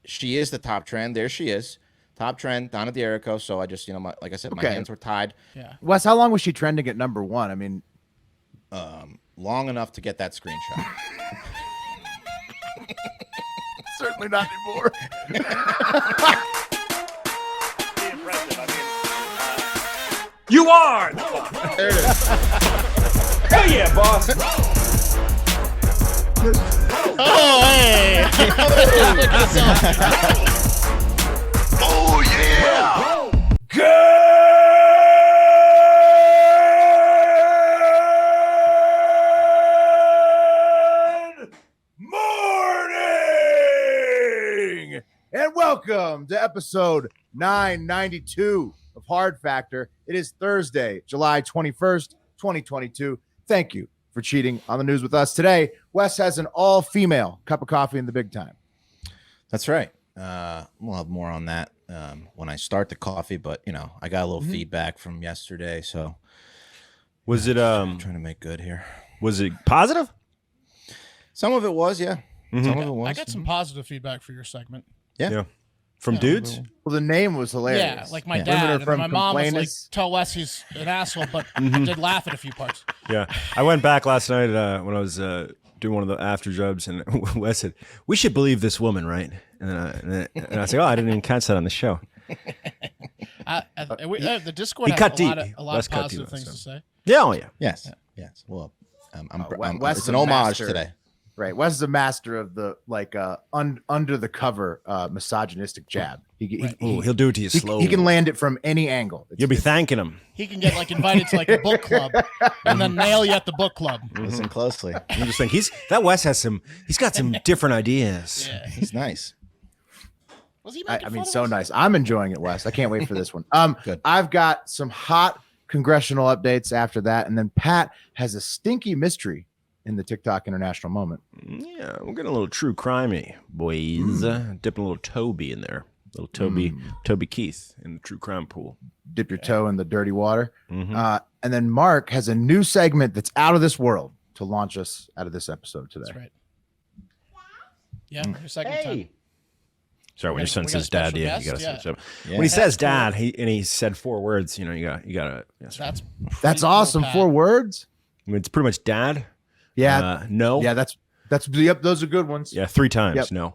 she is the top trend. There she is. Top trend, Donna D'Errico. So I just, like I said, my hands were tied. Yeah. Wes, how long was she trending at number one? I mean, long enough to get that screenshot. certainly not anymore. You are. There it is. Hell yeah, boss. Oh, hey. Oh yeah. Good morning and welcome to episode 992 of Hard Factor. It is Thursday, July 21st, 2022. Thank you for cheating on the news with us today. Wes has an all-female cup of coffee in the big time. That's right. We'll have more on that when I start the coffee, but I got a little feedback from yesterday, so was it I'm trying to make good here. Was it positive? Some of it was, yeah. Some of it was. I got some positive feedback for your segment. Yeah. From dudes? Well, the name was hilarious. Yeah, like my Yeah. dad. Women are And from my mom was like, complainers. tell Wes he's an asshole, but I did laugh at a few parts. Yeah. I went back last night when I was doing one of the after jobs, and Wes said, "We should believe this woman, right?" And I said, "Oh, I didn't even catch that on the show." The Discord he has cut a deep. lot of Wes cut positive deep, things so. to say. Yeah, oh yeah. Yes. Well, Wes it's is an a homage master. today. Right. Wes is a master of the under the cover misogynistic jab. Ooh, he'll do it to you slowly. He can land it from any angle. You'll be thanking him. He can get invited to a book club and then nail you at the book club. Listen closely. I'm just thinking that Wes he's got some different ideas. Yeah. He's nice. Was he I making mean, fun so of us? nice. I'm enjoying it, Wes. I can't wait for this one. Good. I've got some hot congressional updates after that, and then Pat has a stinky mystery in the TikTok International Moment. Yeah, we're getting a little true crimey, boys. Dipping a little Toby in there. Little Toby Keith in the true crime pool. Dip your toe in the dirty water. Mhm. And then Mark has a new segment that's out of this world to launch us out of this episode today. That's right. Yeah, your second time. Sorry, when your son we got says a dad, special you guest? gotta Yeah. say something. Yeah. When he says dad, he said 4 words. You gotta. Yes. That's That's cool, awesome. Pat. 4 words. I mean, it's pretty much dad. Yeah. No. Yeah, that's yep, those are good ones. Yeah, 3 times. Yep. No.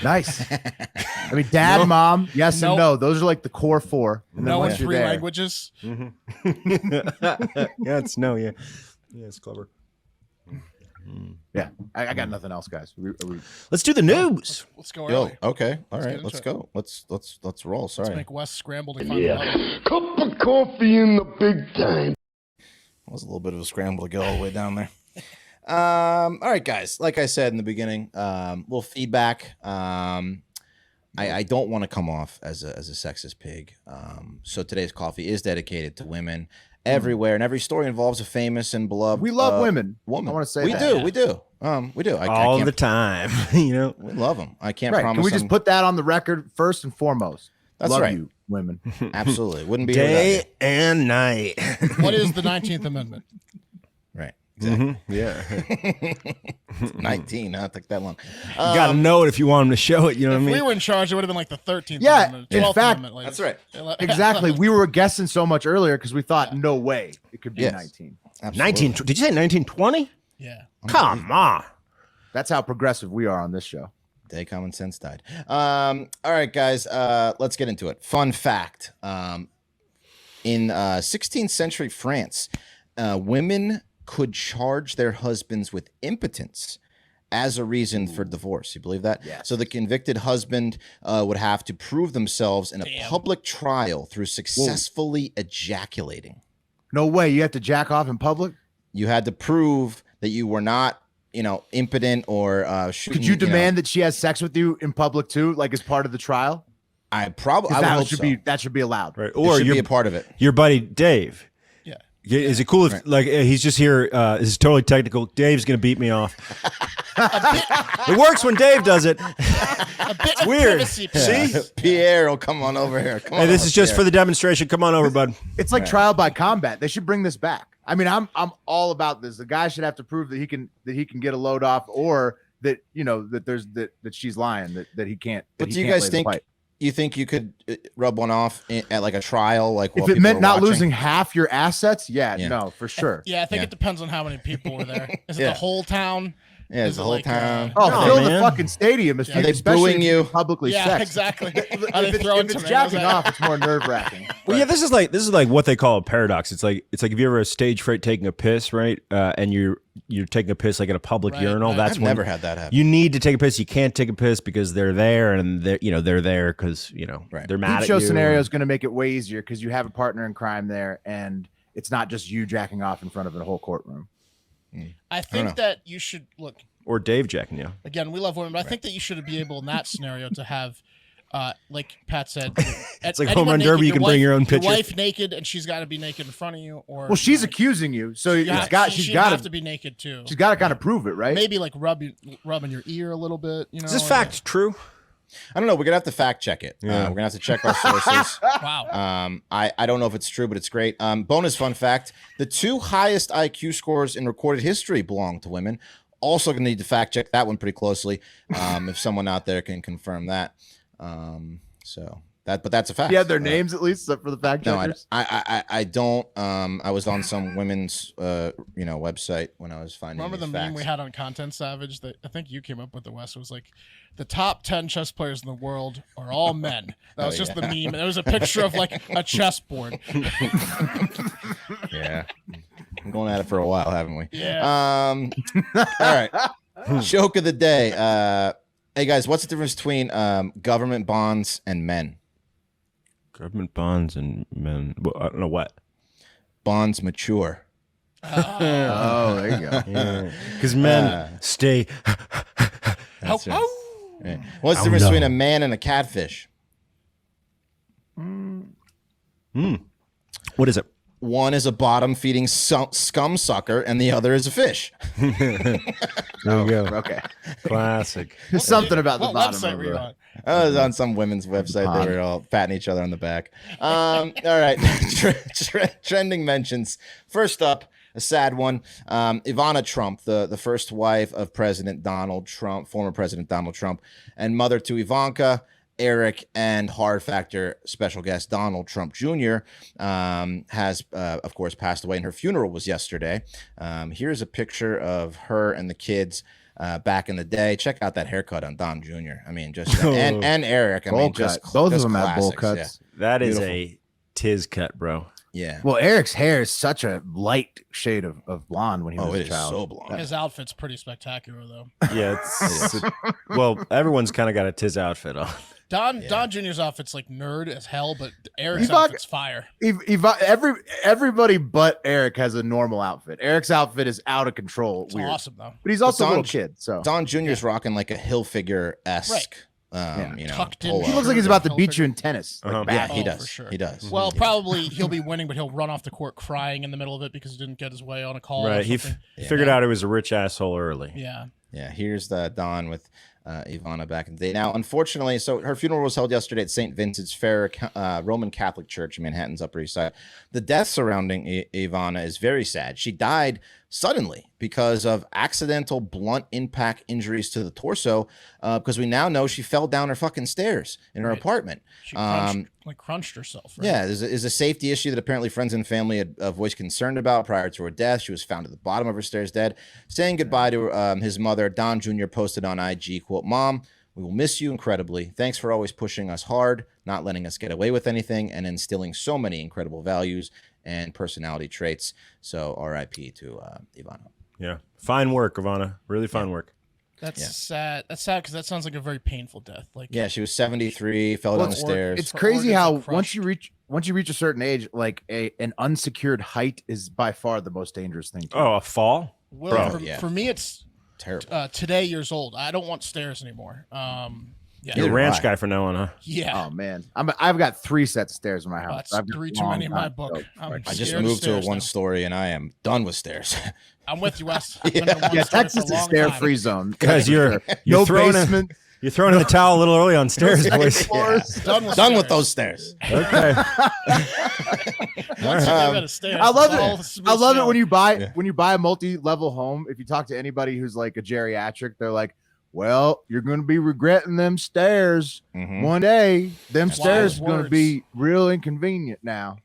Nice. I mean, dad, No. mom, yes No. and no. Those are the core 4. And then No in once you're 3 there, languages. Yeah, it's no. Yeah, it's clever. Yeah, I got nothing else, guys. Let's do the news. Let's go Yo, early. okay. All Let's get right, into let's it. go. Let's roll. Let's Sorry. make Wes scramble to find out. Cup of coffee in the big time. It was a little bit of a scramble to get all the way down there. All right, guys. Like I said in the beginning, little feedback. I don't want to come off as a sexist pig. So today's coffee is dedicated to women everywhere, and every story involves a famous and beloved. We love women. Woman. I want to say we that. do. Yeah. We do. We do. I All can't, the time. We love them. I can't Right. promise. Can we just them- put that on the record first and foremost? That's love right. you, women. Absolutely. Wouldn't be here without Day you. and night. What is the 19th Amendment? Right. Exactly. Yeah. 19. Not take that long. You gotta know it if you want him to show it. You know If what I we mean? were in charge, it would have been the 13th Yeah, Amendment. in 12th fact, Amendment, that's right. Exactly. We were guessing so much earlier because we thought no way it could be Yes. 19. Absolutely. 19. Did you say 1920? Yeah. Come on. That's how progressive we are on this show. Day common sense died. All right, guys. Let's get into it. Fun fact. In 16th century France, women could charge their husbands with impotence as a reason for divorce. You believe that? Yes. So the convicted husband would have to prove themselves in a Damn. public trial through successfully ejaculating. No way. You have to jack off in public? You had to prove that you were not, impotent or shooting. Could you demand that she has sex with you in public too, like as part of the trial? I probably. 'Cause I would that hope should so. be that should be allowed. Right. It Or should be your a part of it. your buddy Dave. Yeah. Is it cool if he's just here? This is totally technical. Dave's gonna beat me off. It works when Dave does it. A bit of weird. privacy, See? please. Pierre will come on over here. Come on Hey, this over, is just Pierre. for the demonstration. Come on over, bud. It's like trial by combat. They should bring this back. I mean, I'm all about this. The guy should have to prove that he can get a load off, or that that she's lying, that he can't. But do you guys think you could rub one off at like a trial, like if it meant not losing half your assets? Yeah, no, for sure. I think it depends on how many people were there. Is it the whole town? Yeah, it's the whole town. Fill the fucking stadium. Are they booing you publicly? Yeah, sex. Exactly. If it's jacking off, it's more nerve wracking. Well, yeah, this is like what they call a paradox. It's like if you ever a stage fright taking a piss, right? And you're taking a piss like in a public urinal. That's I've never had that happen. You need to take a piss. You can't take a piss because they're there, and they're there because they're mad at you. Show scenario is going to make it way easier because you have a partner in crime there, and it's not just you jacking off in front of a whole courtroom. I think that you should look. Or Dave jacking you. Again, we love women, but I think that you should be able in that scenario to have, like Pat said, it's like home run derby. You can bring your own picture. Your wife naked, and she's got to be naked in front of you. Or she's accusing you, so she's got to be naked too. She's got to kind of prove it, right? Maybe like rubbing your ear a little bit. Is this fact true? I don't know. We're gonna have to fact check it. Yeah. We're gonna have to check our sources. Wow. I don't know if it's true, but it's great. Bonus fun fact: the 2 highest IQ scores in recorded history belong to women. Also gonna need to fact check that one pretty closely. If someone out there can confirm that. But that's a fact. You have their names at least, except for the fact checkers. No, I don't. I was on some women's website when I was finding. Remember the facts. meme we had on Content Savage that I think you came up with, the West? It was like the top 10 chess players in the world are all men. That was just the meme. And there was a picture of like a chessboard. Yeah. I'm going at it for a while, haven't we? Yeah. All right. Joke of the day. Hey guys, what's the difference between government bonds and men? Government bonds and men. Well, I don't know what. Bonds mature. Oh, there you go. Because men stay. That's right. Right. What's the difference between a man and a catfish? What is it? One is a bottom-feeding scum sucker, and the other is a fish. There you go. Okay. Classic. There's something about the What bottom. website were you on? I was on some women's website. They were all patting each other on the back. All right. Trending mentions. First up, a sad one. Ivana Trump, the first wife of President Donald Trump, former President Donald Trump, and mother to Ivanka, Eric, and Hard Factor special guest Donald Trump Jr. Has, of course, passed away, and her funeral was yesterday. Here's a picture of her and the kids back in the day. Check out that haircut on Don Jr. I mean, just and Eric. I mean, just both just of them have bowl classics, cuts. yeah. That is Beautiful. a tiz cut, bro. Yeah. Well, Eric's hair is such a light shade of blonde when he was it a is child. so blonde. His outfit's pretty spectacular, though. Yeah, well, everyone's kind of got a tiz outfit on. Don Jr.'s outfit's like nerd as hell, but Eric's outfit's fire. Everybody but Eric has a normal outfit. Eric's outfit is out of control. It's weird. awesome though. But he's also a little kid. So Don Jr.'s rocking like a Hilfiger-esque. Tucked in. polo. he looks like he's about to beat you in tennis. Like, Yeah, bad. he Oh, does. for sure. He does. Well, probably he'll be winning, but he'll run off the court crying in the middle of it because he didn't get his way on a call. Right. He figured out he was a rich asshole early. Yeah. Yeah, here's the Don with Ivana back in the day. Now, unfortunately, so her funeral was held yesterday at St. Vincent's Fair Roman Catholic Church in Manhattan's Upper East Side. The death surrounding Ivana is very sad. She died suddenly because of accidental blunt impact injuries to the torso, because we now know she fell down her fucking stairs in her apartment. She crunched herself. Right? Yeah, there's a safety issue that apparently friends and family had voiced concern about prior to her death. She was found at the bottom of her stairs dead. Saying goodbye to his mother, Don Jr. posted on IG, quote, "Mom, we will miss you incredibly. Thanks for always pushing us hard, not letting us get away with anything, and instilling so many incredible values and personality traits." So RIP to Ivana. Yeah. Fine work, Ivana. Really fine work. That's sad. That's sad because that sounds like a very painful death. Like, Yeah, she was 73, fell down the stairs. It's Her crazy organs how are crushed. once you reach a certain age, like an unsecured height is by far the most dangerous thing. Oh, a fall? Will, Bro, for me, it's Terrible. today years old. I don't want stairs anymore. Yeah. You're a Neither ranch do I. guy for now on, huh? Yeah. Oh man, I've got 3 sets of stairs in my house. That's I've got 3 a too long many in my time, book. so- I'm I just scared of moved to a stairs one now. story and I am done with stairs. I'm with you, Wes. I've been in one Yeah, story Texas for a is long stair-free time. zone Because you're no throwing basement. You're throwing in the towel a little early on stairs, second boys. floors. Done with Done with stairs. those stairs. Okay. Once you get rid of stairs, I love it's all it. smooth I love it sailing. when you buy a multi-level home. If you talk to anybody who's like a geriatric, they're like, well, you're going to be regretting them stairs Mhm. one day. Them Wise stairs are going to words. be real inconvenient now.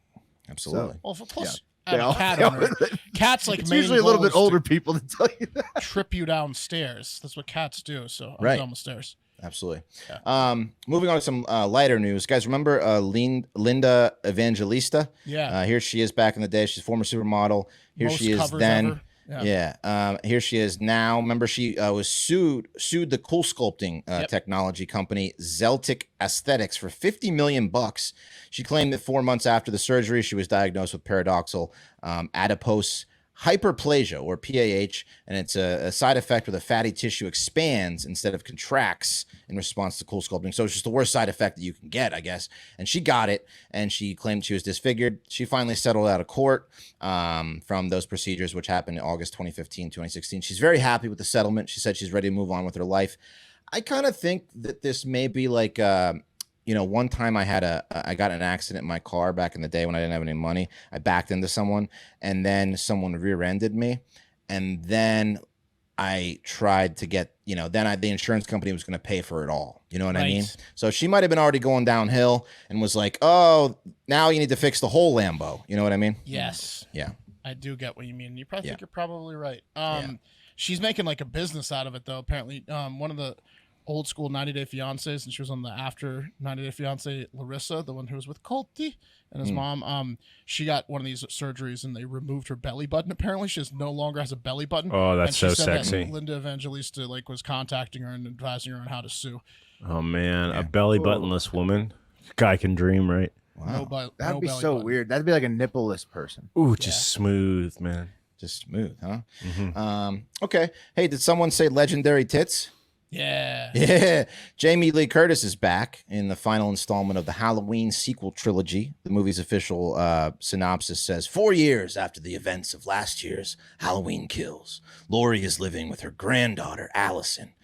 Absolutely. Well, plus, They I have all- a cat they all- owner. Cats like It's main usually a little goal bit is to older people that tell you that. trip you downstairs. That's what cats do. So I'm Right. down the stairs. Absolutely. Yeah. Moving on to some lighter news. Guys, remember Linda Evangelista? Yeah. Here she is back in the day. She's a former supermodel. Here Most she is covers then. ever. Yeah. Here she is now. Remember, she was sued the CoolSculpting Yep. technology company Zeltic Aesthetics for $50 million. She claimed that 4 months after the surgery, she was diagnosed with paradoxal adipose hyperplasia, or PAH, and it's a side effect where the fatty tissue expands instead of contracts in response to CoolSculpting. So it's just the worst side effect that you can get, I guess. And she got it, and she claimed she was disfigured. She finally settled out of court from those procedures, which happened in August 2015, 2016. She's very happy with the settlement. She said she's ready to move on with her life. I kind of think that this may be like one time I got in an accident in my car back in the day when I didn't have any money. I backed into someone, and then someone rear-ended me, and then I tried to get, the insurance company was going to pay for it all. You know what I mean? Right. So she might have been already going downhill and was like, oh, now you need to fix the whole Lambo. You know what I mean? Yes. Yeah. I do get what you mean. You probably Yeah. think you're probably right. Yeah. She's making like a business out of it though. Apparently, one of the old school 90 Day Fiancés, and she was on the after 90 Day Fiancé, Larissa, the one who was with Colty and his mom. She got one of these surgeries and they removed her belly button. Apparently, she no longer has a belly button. Oh, that's and she so said that sexy. Linda Evangelista was contacting her and advising her on how to sue. Oh man, a belly buttonless woman. Guy can dream, right? No, That'd be belly so button. weird. That'd be like a nippleless person. Ooh, just smooth, man. Just smooth, huh? Mm-hmm. Okay. Hey, did someone say legendary tits? Yeah. Yeah. Jaime Lee Curtis is back in the final installment of the Halloween sequel trilogy. The movie's official synopsis says, 4 years after the events of last year's Halloween Kills, Laurie is living with her granddaughter, Allison,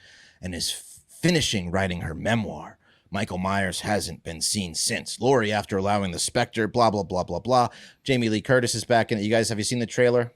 and is finishing writing her memoir. Michael Myers hasn't been seen since. Laurie, after allowing the specter, blah, blah, blah, blah, blah. Jaime Lee Curtis is back in it. You guys, have you seen the trailer?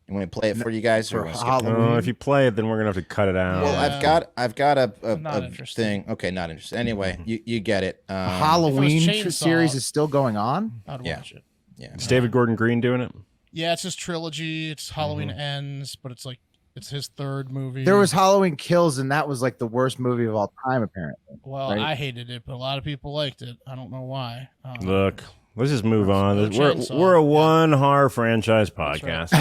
You want me to play it for you guys? For Or Halloween. If you play it, then we're gonna have to cut it out. well, Yeah. I've got I'm not a interested. thing. Okay, not interested. Anyway, you get it. The Halloween Chainsaw- series is still going on. I'd Yeah. watch it. Yeah. Is David Gordon Green doing it? Yeah, it's his trilogy. It's Halloween Ends, but it's like it's his third movie. There was Halloween Kills, and that was like the worst movie of all time, apparently. Well, right? I hated it, but a lot of people liked it. I don't know why. Look, let's just move on. No We're Chainsaw. a one horror franchise right. podcast.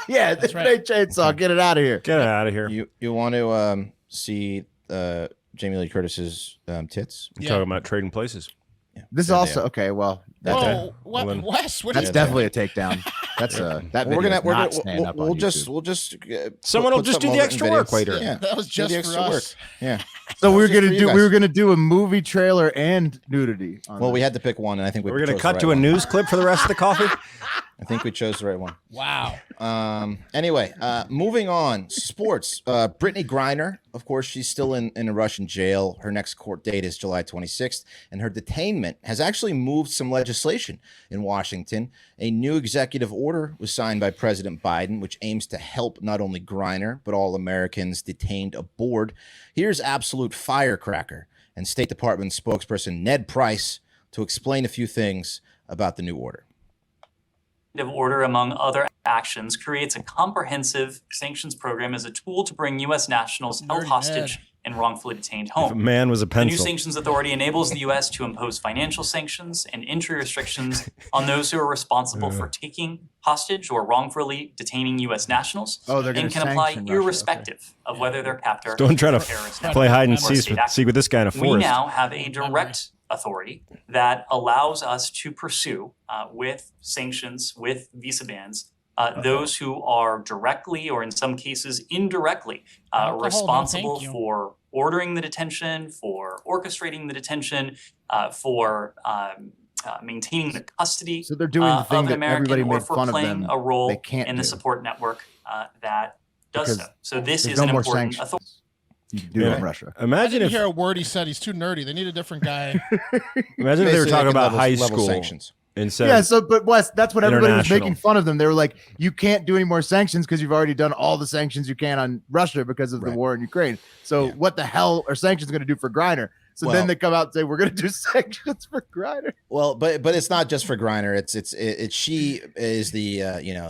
Yeah, That's if right. it ain't Chainsaw, get it out of here. Get it out of here. You want to see Jamie Lee Curtis's tits? I'm Yeah. talking about trading places. This is There they also are. okay. Well, That's Whoa, it. what, Well, then- Wes? What that's are you definitely doing? a takedown. That's that. We're Video gonna is not staying up on we'll YouTube. just Someone will just do the extra work later. Yeah, That was do just the for extra us. work. Yeah. So we were just for gonna you do. guys. We were gonna do a movie trailer and nudity. on Well, we this. had to pick one, and I think we We're gonna chose cut the to right a one. news clip for the rest of the coffee. I think we chose the right one. Wow. Anyway, moving on. Sports. Brittney Griner, of course, she's still in a Russian jail. Her next court date is July 26th, and her detainment has actually moved some legislation in Washington. A new executive order was signed by President Biden, which aims to help not only Griner, but all Americans detained aboard. Here's absolute firecracker and State Department spokesperson Ned Price to explain a few things about the new order. Order, among other actions, creates a comprehensive sanctions program as a tool to bring U.S. nationals held Nerdy hostage and wrongfully detained If a home. man was a The new pencil. Sanctions Authority enables the U.S. to impose financial sanctions and entry restrictions on those who are responsible for taking hostage or wrongfully detaining U.S. nationals, Oh, they're gonna and can apply sanction Russia, irrespective of whether their captor Don't try to is a terrorist play hide and or a state actor. seek with this guy in a We forest. now have a direct authority that allows us to pursue with sanctions, with visa bans, those who are directly or in some cases indirectly Alcohol, no, responsible thank you. for ordering the detention, for orchestrating the detention, for maintaining the custody So they're doing the thing of an that American, everybody or made for fun of playing them a role they can't in the do. support network that does Because so. So this There's is no an more important sanctions. authority. You can do Yeah. in Russia. I Imagine didn't if hear a word he said. He's too nerdy. They need a different guy. imagine if they were Basically, talking like about level high school. sanctions. And so Yeah, so but Wes, that's what everybody was International. making fun of them. They were like, you can't do any more sanctions because you've already done all the sanctions you can on Russia because of the war in Ukraine. So what the hell are sanctions going to do for Griner? So then they come out and say we're going to do sanctions for Griner. Well, but it's not just for Griner. It's she is the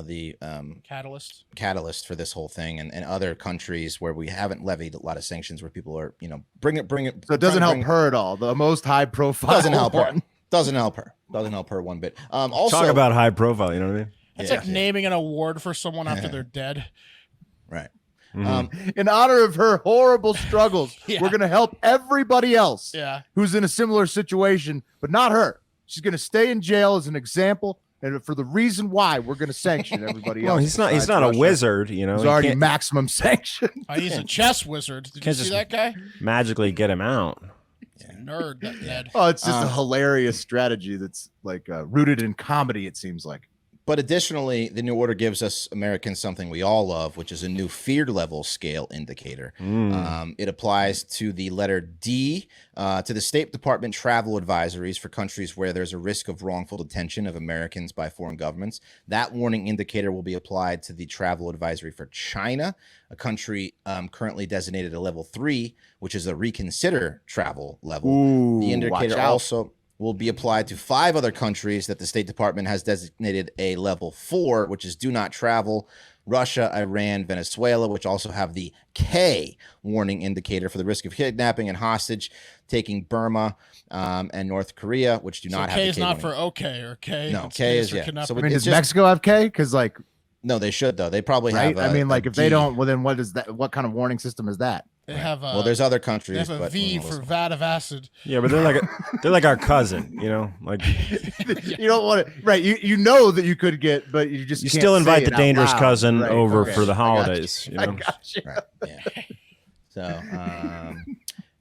the catalyst for this whole thing, and other countries where we haven't levied a lot of sanctions, where people are bring it. So it doesn't help her at all. The most high profile doesn't help her. Doesn't help her. Doesn't help her one bit. Also, talk about high profile. You know what I mean? It's like naming an award for someone after they're dead. Right. In honor of her horrible struggles, we're going to help everybody else who's in a similar situation, but not her. She's going to stay in jail as an example, and for the reason why we're going to sanction everybody else. He's not a wizard, He's already maximum sanction. He's a chess wizard. Did you see that guy? Magically get him out. Nerd, that dead. Oh, it's just a hilarious strategy that's like rooted in comedy, it seems like. But additionally, the new order gives us Americans something we all love, which is a new fear level scale indicator. It applies to the letter D, to the State Department travel advisories for countries where there's a risk of wrongful detention of Americans by foreign governments. That warning indicator will be applied to the travel advisory for China, a country currently designated a level 3, which is a reconsider travel level. Ooh, the indicator also will be applied to 5 other countries that the State Department has designated a level 4, which is do not travel: Russia, Iran, Venezuela, which also have the K warning indicator for the risk of kidnapping and hostage taking, Burma, and North Korea, which do not have the K. K is not for okay or K. No, K is, So does Mexico have K? Because like, no, they should though. They probably right? have. I mean, like if they don't, well, then what is that? What kind of warning system is that? They have. Well, there's other countries. They have a V for vat of acid. Yeah, but they're like our cousin, like you don't want to, right? You know that you could get, but you just you can't still invite say the it out dangerous loud. cousin Right, over okay. for the I got holidays. you. I got you. Right. Yeah. So,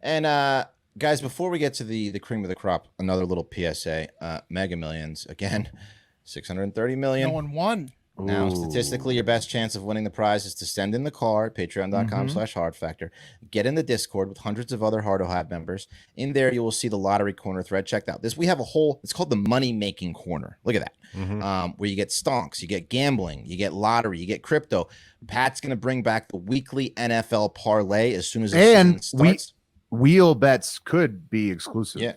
and guys, before we get to the cream of the crop, another little PSA. Mega Millions again, 630 million. No one won. Now, statistically, your best chance of winning the prize is to send in the car, patreon.com/hardfactor. Get in the Discord with hundreds of other Hardo Hat members. In there, you will see the lottery corner thread. Check out this. We have a whole, it's called the money making corner. Look at that. Where you get stonks, you get gambling, you get lottery, you get crypto. Pat's going to bring back the weekly NFL parlay as soon as the season starts. Wheel bets could be exclusive. Yeah.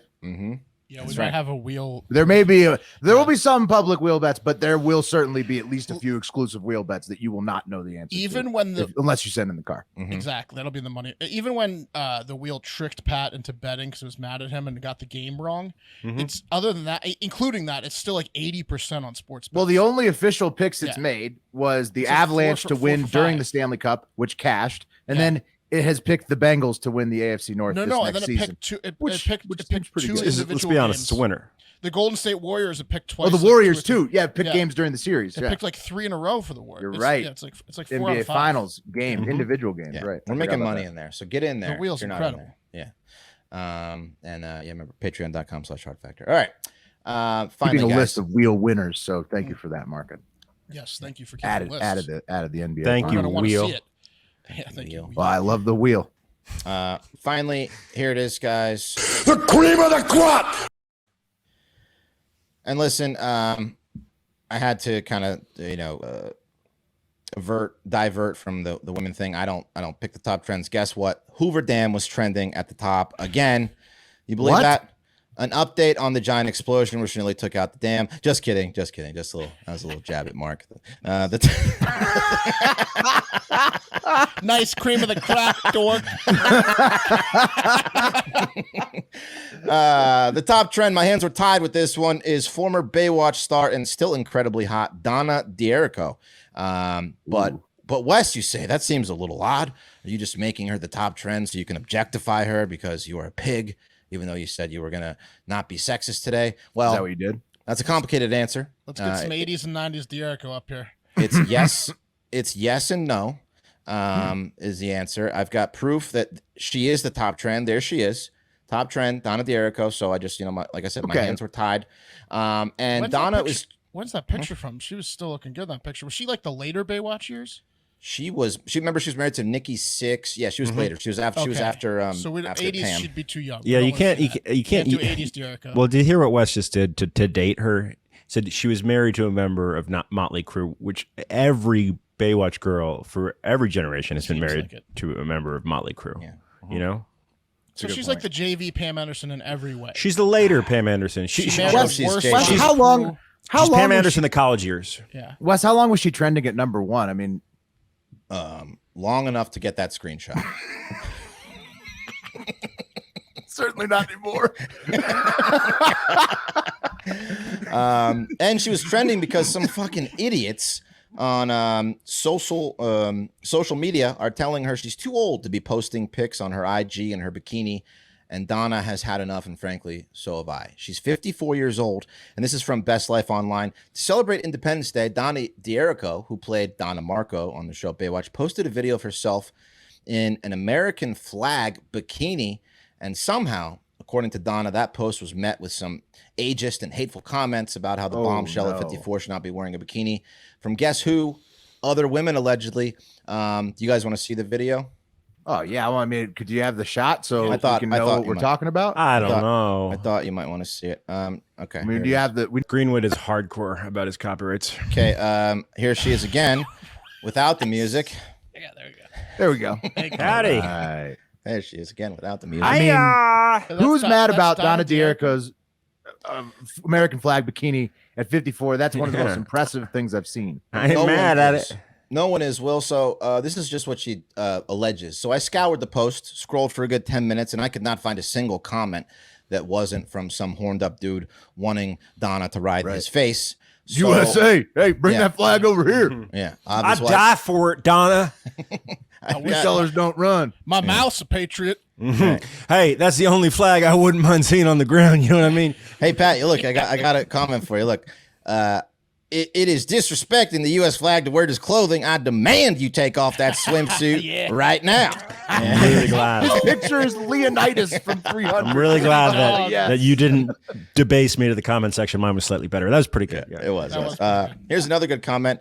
Yeah, we might have a wheel. There may be there will be some public wheel bets, but there will certainly be at least a few exclusive wheel bets that you will not know the answer to, unless you send in the car. Exactly, that'll be the money. Even when the wheel tricked Pat into betting because it was mad at him and got the game wrong, it's other than that, including that, it's still like 80% on sports bets. Well, the only official picks it's made was the Avalanche to win during the Stanley Cup, which cashed, and then it has picked the Bengals to win the AFC North this next season. It picked two. It picked two individual Let's be honest, games. it's a winner. The Golden State Warriors have picked twice. Oh, the Warriors too. Yeah, picked games during the series. They picked like 3 in a row for the Warriors. You're right. Yeah, it's like 4 NBA out of 5. Finals game, individual games. Right. We're making money in there, so get in there. The wheel's incredible. Yeah. Remember patreon.com/hardfactor. All right. Finally, keeping a guys. list of wheel winners. So thank you for that, Market. Yes, thank you for keeping the added list. the NBA. Thank you, I want to wheel. see it. Yeah, thank you. Well, I love the wheel. Finally, here it is, guys. The cream of the crop. And listen, I had to kind of, divert from the women thing. I don't pick the top trends. Guess what? Hoover Dam was trending at the top again. You believe that? An update on the giant explosion which nearly took out the dam. Just kidding. That was a little jab at Mark. Nice cream of the crop, dork. The top trend, my hands were tied with this one, is former Baywatch star and still incredibly hot Donna D'Errioco. But Wes, you say that seems a little odd. Are you just making her the top trend so you can objectify her because you are a pig, even though you said you were gonna not be sexist today? Well, is that what you did? That's a complicated answer. Let's get some 80s and 90s D'Errico up here. It's yes. It's yes and no. Is the answer. I've got proof that she is the top trend. There she is. Top trend, Donna D'Errico. So I just, like I said, my hands were tied. And When's Donna was. When's that picture from? She was still looking good in that picture. Was she like the later Baywatch years? She was married to Nikki Sixx. Yeah, she was later. She was after. She was after. So with after 80s, Pam. she'd be too young. Yeah, you can't do 80s D'Errico. Well, do you hear what Wes just did to date her? said she was married to a member of Motley Crue, which every Baywatch girl for every generation has been married to a member of Motley Crue. Yeah. You know? So she's like the JV Pam Anderson in every way. She's the later Pam Anderson. She's how long? How she's long Pam was Anderson in the college years. Yeah. Wes, how long was she trending at number one? I mean, long enough to get that screenshot. certainly not anymore. And she was trending because some fucking idiots on social media are telling her she's too old to be posting pics on her IG and her bikini. And Donna has had enough, and frankly, so have I. She's 54 years old, and this is from Best Life Online. To celebrate Independence Day, Donna D'Errioco, who played Donna Marco on the show Baywatch, posted a video of herself in an American flag bikini, and somehow, according to Donna, that post was met with some ageist and hateful comments about how the bombshell at 54 should not be wearing a bikini from guess who? Other women, allegedly. Do you guys want to see the video? Oh, yeah. Well, I mean, could you have the shot so I thought- we can I know thought what you we're might. talking about? I don't know. I thought you might want to see it. Okay. I mean, do you have the... Greenwood is hardcore about his copyrights. Okay, here she is again, without the music. Yeah, there we go. There we go. Howdy. All right. There she is again, without the music. I mean, who's mad that's about Donna D'Errico. D'Errico's American flag bikini at 54? That's one of the most impressive things I've seen. I ain't mad at it. No one is, Will. So this is just what she alleges. So I scoured the post, scrolled for a good 10 minutes, and I could not find a single comment that wasn't from some horned up dude wanting Donna to ride his face. So, USA, hey, bring that flag over here. Yeah. I'd die for it, Donna. Sellers don't run. My mouth's a patriot. Hey, that's the only flag I wouldn't mind seeing on the ground. You know what I mean? Hey, Pat, look, I got a comment for you. Look, it is disrespecting the U.S. flag to wear this clothing. I demand you take off that swimsuit right now. I'm really glad. His picture is Leonidas from 300. I'm really glad that, yes. that you didn't debase me to the comment section. Mine was slightly better. That was pretty good. It was. Here's another good comment.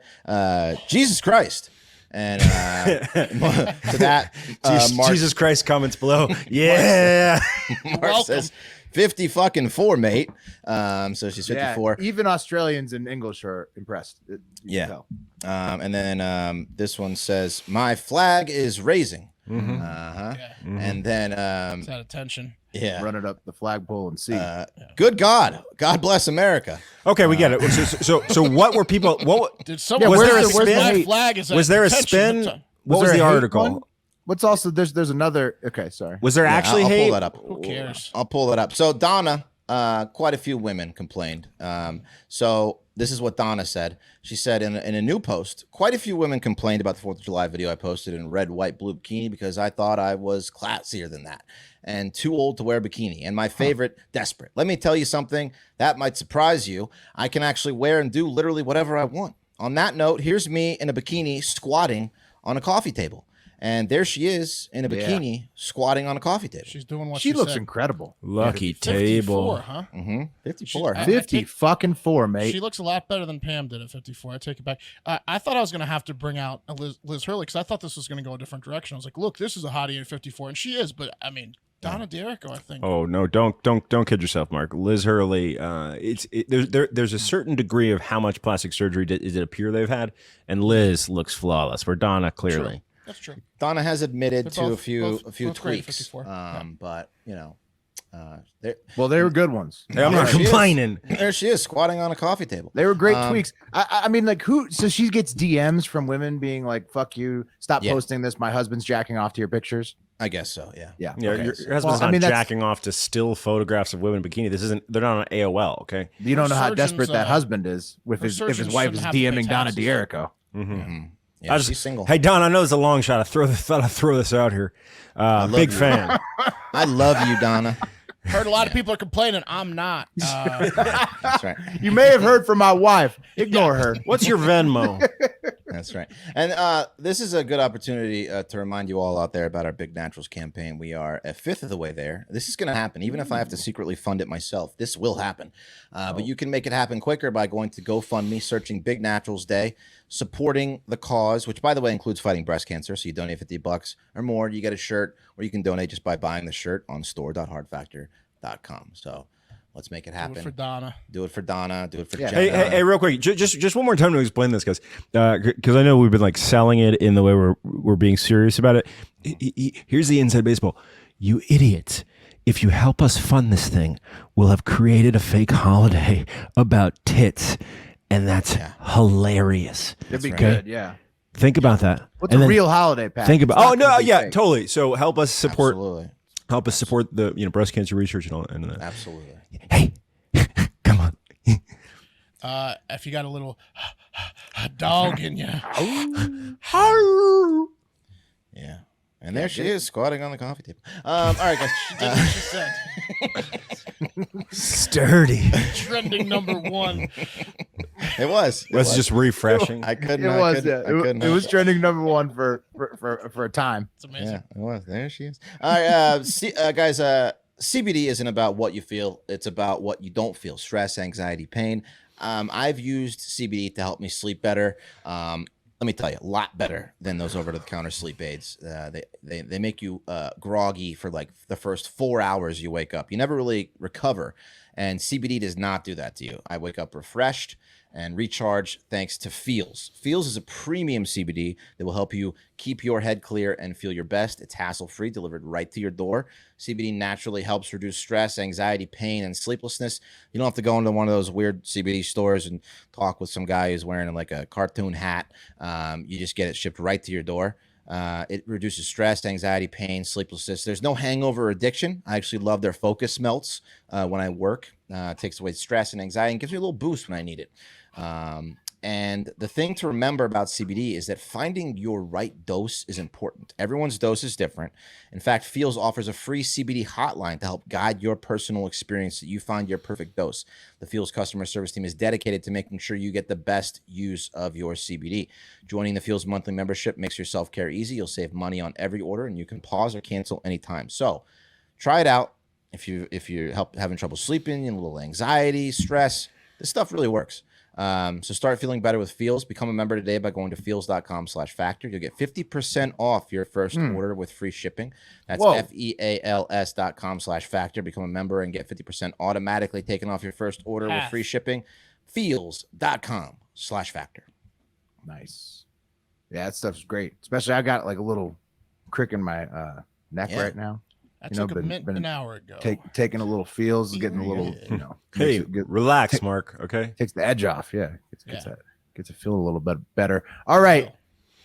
Jesus Christ. And to that, Mark, Jesus Christ comments below. Yeah. Mark says 50 fucking 4, mate. So she's 54. Even Australians in English are impressed. You can tell. And then this one says, my flag is raising. And then It's out of tension. Run it up the flagpole and see. good God bless America. Okay, we get it. So what were people? What Did someone was there a where's spin? my flag is was at there a tension? spin? What was there the a hate article? one? What's also there's another. Okay, sorry. Was there actually I'll hate? pull that up. Who cares? I'll pull it up. So Donna, quite a few women complained. So this is what Donna said. She said in a new post, quite a few women complained about the 4th of July video I posted in red, white, blue bikini because I thought I was classier than that and too old to wear a bikini. And my favorite, desperate. Let me tell you something that might surprise you. I can actually wear and do literally whatever I want. On that note, here's me in a bikini squatting on a coffee table. And there she is in a bikini squatting on a coffee table. She's doing what She looks said. incredible. Lucky 54, table. huh? 54. She's- 50 fucking 4, mate. She looks a lot better than Pam did at 54. I take it back. I thought I was going to have to bring out Liz Hurley because I thought this was going to go a different direction. I was like, look, this is a hottie at 54, and she is. But I mean, Donna D'Errico, I think. Oh no! Don't kid yourself, Mark. Liz Hurley. There's a certain degree of how much plastic surgery does it appear they've had, and Liz looks flawless. Where Donna clearly. That's true. Donna has admitted They're to both- a few both great at tweaks. 54. But you know, Well, they were good ones. Hey, I'm not There she is. complaining. there she is squatting on a coffee table. They were great tweaks. I mean, like, who? So she gets DMs from women being like, "Fuck you! Stop Yeah. posting this. My husband's jacking off to your pictures." I guess so. Yeah. Yeah. Yeah, okay. your So- husband's well, not I mean, that's- jacking off to still photographs of women in bikini. This isn't. They're not on AOL. Okay. You don't know how Surgeons, desperate that husband is with her his if his surgeons wife is shouldn't have to pay DMing Donna taxes. D'Errico. Yeah. I just- She's single. Hey Don, I know it's a long shot. Thought I'd throw this out here. Big you. fan. I love you, Donna. Heard a lot of people are complaining. I'm not. That's right. You may have heard from my wife. Ignore her. What's your Venmo? That's right. And this is a good opportunity to remind you all out there about our Big Naturals campaign. We are a fifth of the way there. This is going to happen. Even if I have to secretly fund it myself, this will happen. But you can make it happen quicker by going to GoFundMe, searching Big Naturals Day, supporting the cause, which, by the way, includes fighting breast cancer. So you donate $50 or more, you get a shirt, or you can donate just by buying the shirt on store.hardfactor.com. So Let's make it Do happen. it for Donna. Do it for Donna. Do it for Jenna. Hey, real quick, just one more time to explain this, guys, because I know we've been like selling it in the way we're being serious about it. Here's the inside baseball. You idiots. If you help us fund this thing, we'll have created a fake holiday about tits, and that's hilarious. It'd be good, yeah. Think about that. What's a real holiday, Pat? Think about. It's Oh not no, gonna be yeah, fake. totally. So help us support. Absolutely. Help us support the breast cancer research and all that. Absolutely. Hey, come on. If you got a little dog in you. Yeah. And there she is, squatting on the coffee table. All right, guys. She did what she said. Sturdy. Trending #1. It was. That's just refreshing. I couldn't. It I was. couldn't, Yeah. I couldn't It was trending #1 for a time. It's amazing. Yeah, it was. There she is. All right, guys. CBD isn't about what you feel; it's about what you don't feel. Stress, anxiety, pain. I've used CBD to help me sleep better. Let me tell you, a lot better than those over-the-counter sleep aids. They make you groggy for like the first 4 hours you wake up. You never really recover, and CBD does not do that to you. I wake up refreshed and recharge thanks to Feels. Feels is a premium CBD that will help you keep your head clear and feel your best. It's hassle-free, delivered right to your door. CBD naturally helps reduce stress, anxiety, pain, and sleeplessness. You don't have to go into one of those weird CBD stores and talk with some guy who's wearing like a cartoon hat. You just get it shipped right to your door. It reduces stress, anxiety, pain, sleeplessness. There's no hangover addiction. I actually love their focus melts when I work. It takes away stress and anxiety and gives me a little boost when I need it. And the thing to remember about CBD is that finding your right dose is important. Everyone's dose is different. In fact, Feels offers a free CBD hotline to help guide your personal experience so you find your perfect dose. The Feels customer service team is dedicated to making sure you get the best use of your CBD. Joining the Feels monthly membership makes your self-care easy. You'll save money on every order, and you can pause or cancel anytime. So try it out. If you're having trouble sleeping, a little anxiety, stress, this stuff really works. So start feeling better with Feels. Become a member today by going to feels.com/factor. You'll get 50% off your first order with free shipping. That's FEALS.com/factor. Become a member and get 50% automatically taken off your first order with free shipping. Feels.com/factor. Nice. Yeah, that stuff's great. Especially I got like a little crick in my neck right now. I took a mint an hour ago. Taking a little Feels, getting a little, Hey, relax, Mark. Okay. Takes the edge off. Yeah. Gets to feel a little bit better. All right.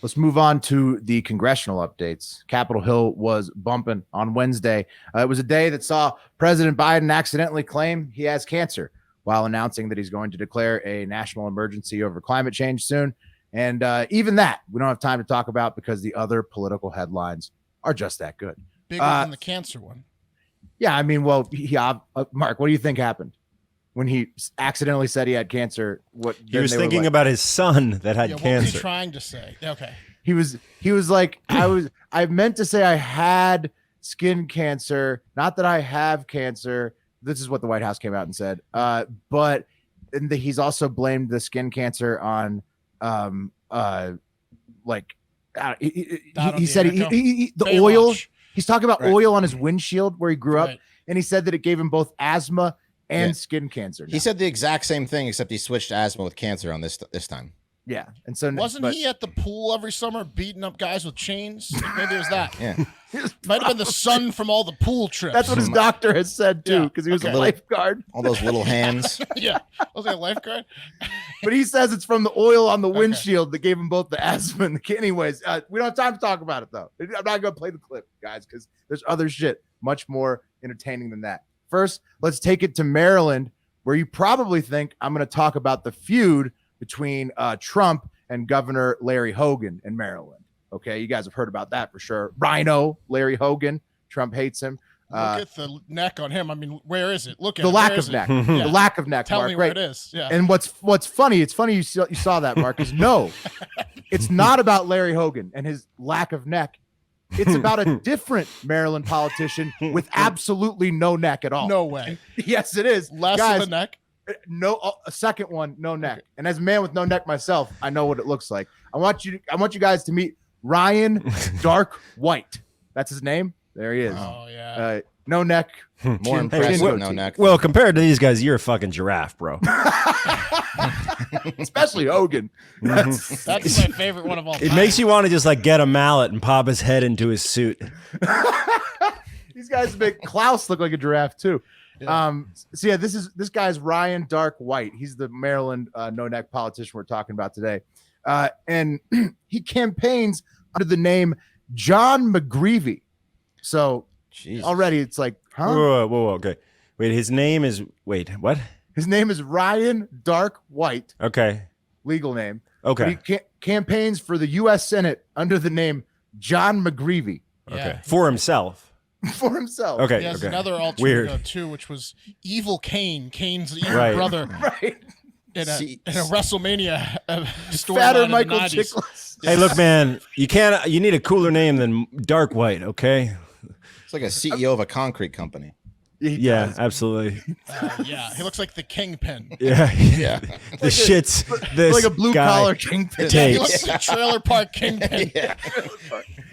Let's move on to the congressional updates. Capitol Hill was bumping on Wednesday. It was a day that saw President Biden accidentally claim he has cancer while announcing that he's going to declare a national emergency over climate change soon. And even that, we don't have time to talk about because the other political headlines are just that good. Bigger than the cancer one. Yeah, I mean, well, Mark, what do you think happened when he accidentally said he had cancer? He was thinking about his son that had cancer. What was he trying to say? Okay. He was like, I meant to say I had skin cancer, not that I have cancer. This is what the White House came out and said. But he's also blamed the skin cancer on he said the oil. He's talking about oil on his windshield where he grew up, and he said that it gave him both asthma and skin cancer. He said the exact same thing, except he switched asthma with cancer on this time. Yeah, and so wasn't he at the pool every summer beating up guys with chains? Maybe it was that. Yeah, might have been the sun from all the pool trips. That's what his doctor has said too, because he was a lifeguard. All those little hands. Yeah, was he a lifeguard? But he says it's from the oil on the windshield that gave him both the asthma and the. Anyways, we don't have time to talk about it though. I'm not going to play the clip, guys, because there's other shit much more entertaining than that. First, let's take it to Maryland, where you probably think I'm going to talk about the feud between Trump and Governor Larry Hogan in Maryland. Okay, you guys have heard about that for sure. Rhino Larry Hogan, Trump hates him. Look at the neck on him. I mean, where is it? Look at the lack of neck. The lack of neck. Tell Mark, me where it is. Yeah. And what's funny? It's funny you saw that, Mark. Is no, it's not about Larry Hogan and his lack of neck. It's about a different Maryland politician with absolutely no neck at all. No way. Yes, it is. Less guys, of a neck. No, a second one, no neck. Okay. And as a man with no neck myself, I know what it looks like. I want you guys to meet Ryan Dark White. That's his name. There he is. Oh yeah. no neck. More chin, impressive, chin no goatee. neck. Well, compared to these guys, you're a fucking giraffe, bro. Especially Hogan. That's my favorite one of all time. It makes you want to just like get a mallet and pop his head into his suit. These guys make Klaus look like a giraffe too. Yeah. So yeah, this guy's Ryan Dark White. He's the Maryland no neck politician we're talking about today, and he campaigns under the name John McGreevy. So Jesus. already it's like, huh? Whoa, okay. Wait, his name is what? His name is Ryan Dark White, Okay. legal name. Okay. But he campaigns for the U.S. Senate under the name John McGreevy Yeah. Okay. For himself. for himself. Okay. He has okay. another alter Weird. ego too, which was Evil Kane, Kane's evil Right. brother Right. in a See- WrestleMania storyline Fatter in the Michael 90s. Chiklis. Hey, look, man, you need a cooler name than Dark White, okay? It's like a CEO of a concrete company. He Yeah, does. absolutely. Yeah, he looks like the Kingpin. Yeah. Yeah. The shits this like a blue guy collar kingpin. Yeah, he takes. looks like Trailer Park Kingpin. Yeah.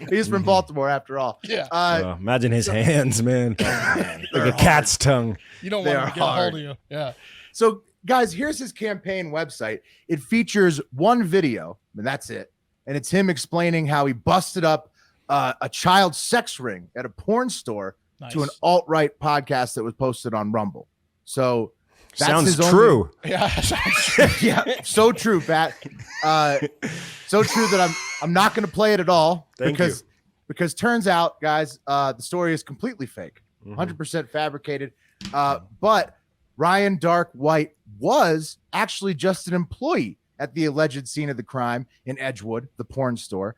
He's from Baltimore after all. Yeah. Oh, imagine his hands, man. Like a They're cat's tongue. You don't They want him are to get a hold hard. of you. Yeah. So, guys, here's his campaign website. It features one video, and that's it. And it's him explaining how he busted up a child sex ring at a porn store Nice. to an alt-right podcast that was posted on Rumble. So that's Sounds his only- true. Yeah. sounds true. yeah, so true, Pat. So true that I'm not going to play it at all Thank because turns out, guys, the story is completely fake, Mhm. 100% fabricated. But Ryan Dark White was actually just an employee at the alleged scene of the crime in Edgewood, the porn store.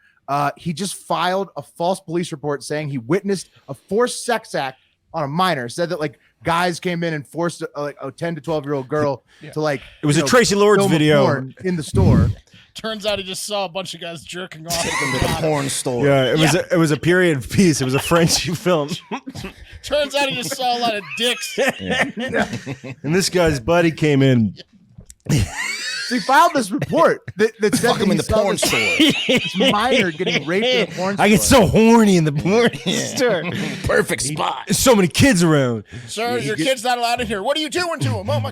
He just filed a false police report saying he witnessed a forced sex act on a minor. Said that like guys came in and forced a 10 to 12-year-old girl Yeah. to like It was you a know, Tracy Lords film a video. porn in the store. Turns out he just saw a bunch of guys jerking off. Take him to the porn store. Yeah, it was a period piece. It was a French film. Turns out he just saw a lot of dicks. And this guy's buddy came in. So he filed this report that said Fuck that him in he the saw porn this store. minor getting raped in a porn store. I get so horny in the porn store. Perfect spot. There's so many kids around. Sir, your kid's not allowed in here. What are you doing to him? Oh my!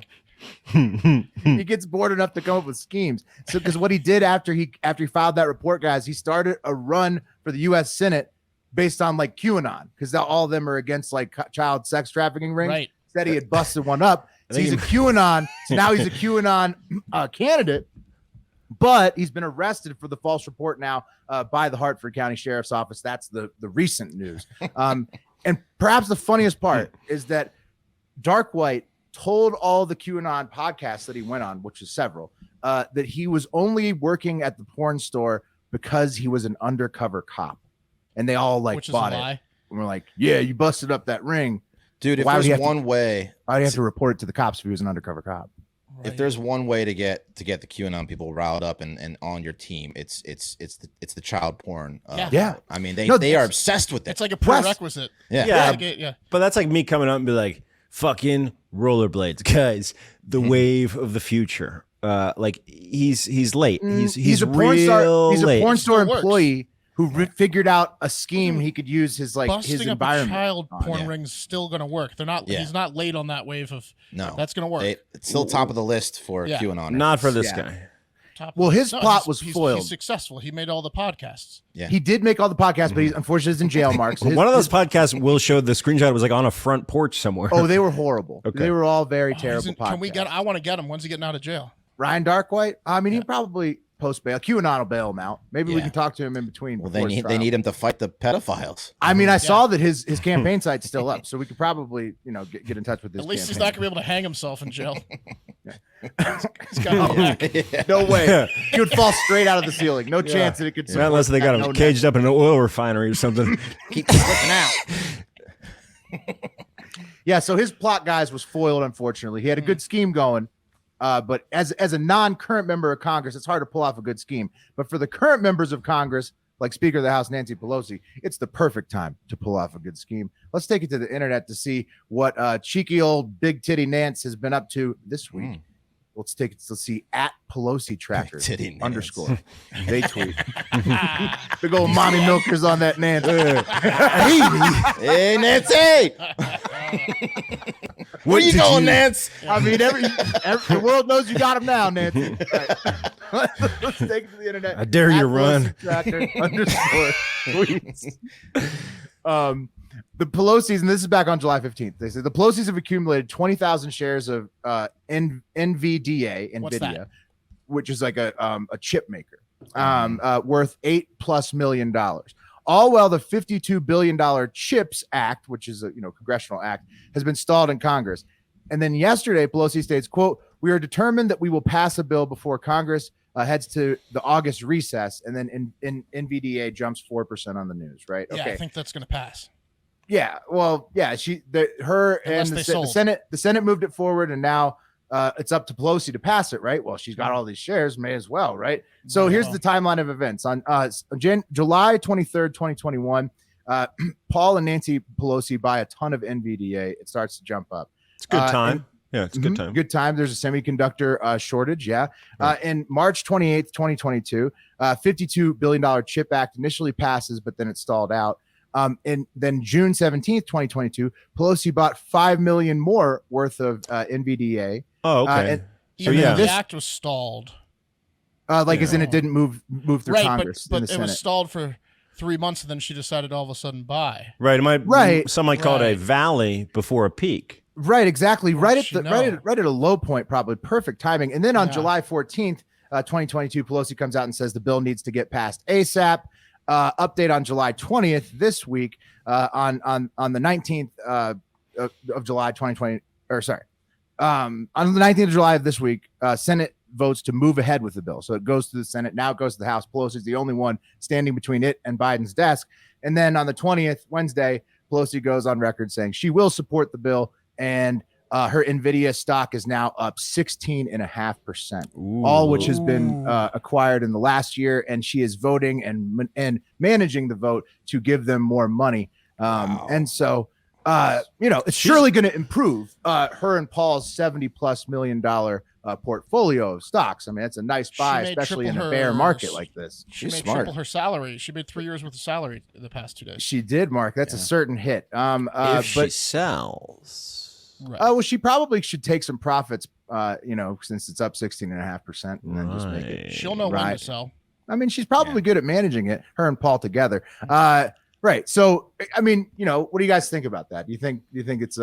He gets bored enough to come up with schemes. So because what he did after he filed that report, guys, he started a run for the U.S. Senate based on like QAnon because all of them are against like child sex trafficking rings. Right. Said he had busted one up. I So think he's a QAnon. So now he's a QAnon candidate, but he's been arrested for the false report now by the Hartford County Sheriff's Office. That's the recent news. And perhaps the funniest part is that Dark White told all the QAnon podcasts that he went on, which is several, that he was only working at the porn store because he was an undercover cop. And they all like Which is a bought it. lie. And we're like, yeah, you busted up that ring. Dude, if Why would there's he have to- one way, Why'd he have to report it to the cops if he was an undercover cop? if there's one way to get the QAnon people riled up and on your team, it's the child porn. Yeah. Yeah. I mean, they No, are it's- obsessed with it. It's like a prerequisite. Yeah. Yeah. Like yeah. But that's like me coming up and be like, fucking rollerblades, guys, the wave of the future. Like he's late. He's a porn star. real He's a late. porn store Still works. employee who figured out a scheme he could use his like his Busting up a environment. child on. porn yeah. ring's still gonna work. They're not. Yeah. He's not late on that wave of. No, That's gonna work. It's still top of the list for Yeah. QAnon. Not for this Yeah. guy. Top. Well, his No, plot he's- was he's, foiled. He's successful. He made all the podcasts. Yeah. He did make all the podcasts, but he's unfortunately is in jail, Mark. So One of those podcasts will show the screenshot was like on a front porch somewhere. oh, they were horrible. Okay. They were all very Oh, he's terrible in- podcasts. Can we get? I want to get him. When's he getting out of jail? Ryan Darkwhite? I mean, he probably post bail. QAnon will bail him out. Maybe we Yeah. can talk to him in between. Well, before his they trial. need him to fight the pedophiles. I mean, I saw that his campaign site's still up, so we could probably get in touch with this. At least he's campaign. not gonna be able to hang himself in jail. He's got a neck. No way. He would fall straight out of the ceiling. No chance that it could. Not unless they got him support that caged up in an oil refinery or something. Keep slipping out. Yeah, so his plot, guys, was foiled, unfortunately. He had a good scheme going, but as a non-current member of Congress, it's hard to pull off a good scheme. But for the current members of Congress, like Speaker of the House Nancy Pelosi, it's the perfect time to pull off a good scheme. Let's take it to the internet to see what cheeky old big titty Nance has been up to this week. let's see at Pelosi Tracker Titty Nance. underscore. They tweet. Big old mommy milkers on that Nancy. Hey, Nancy! Where you going, Nance? I mean, the world knows you got him now, Nancy. Right. Let's take it to the internet. I dare you to At run. Pelosi Tracker underscore tweets. The Pelosi's, and this is back on July 15th. They said the Pelosi's have accumulated 20,000 shares of NVDA, What's NVIDIA, that? which is like a chip maker, worth $8+ million. All while the $52 billion CHIPS Act, which is a congressional act, has been stalled in Congress. And then yesterday, Pelosi states, quote, "We are determined that we will pass a bill before Congress heads to the August recess." And then NVDA jumps 4% on the news, right? Yeah, Okay. I think that's going to pass. Yeah, well, yeah, her and the Senate moved it forward, and now it's up to Pelosi to pass it, right? Well, she's got all these shares, may as well, right? So here's the timeline of events. On July 23rd, 2021, Paul and Nancy Pelosi buy a ton of NVDA. It starts to jump up. It's a good time. Yeah, it's a good time. Good time. There's a semiconductor shortage. Yeah. In March 28th, 2022, $52 billion CHIP Act initially passes, but then it stalled out. And then June 17th, 2022, Pelosi bought $5 million more worth of NVDA. Oh, okay. Even though the act was stalled. As in it didn't move through right, Congress. But it was stalled for 3 months, and then she decided all of a sudden buy. Right. Some might call it a valley before a peak. Right, exactly. Right at a low point, probably perfect timing. And then on July 14th, 2022, Pelosi comes out and says the bill needs to get passed ASAP. Update on July 20th this week, on the 19th of July 2020, or sorry, on the 19th of July of this week, Senate votes to move ahead with the bill. So it goes to the Senate. Now it goes to the House. Pelosi's the only one standing between it and Biden's desk. And then on the 20th, Wednesday, Pelosi goes on record saying she will support the bill, and her NVIDIA stock is now up 16.5%, all which has been acquired in the last year. And she is voting and managing the vote to give them more money. And so, it's surely going to improve her and Paul's $70+ million portfolio of stocks. I mean, that's a nice buy, especially in a bear market like this. She made triple her salary. She made 3 years worth of salary the past 2 days. She did, Mark. That's a certain hit. If she sells. Right. Well, she probably should take some profits, since it's up 16.5%, and then just make it. She'll know when to sell. I mean, she's probably good at managing it, her and Paul together. Right. So, I mean, what do you guys think about that? Do you think it's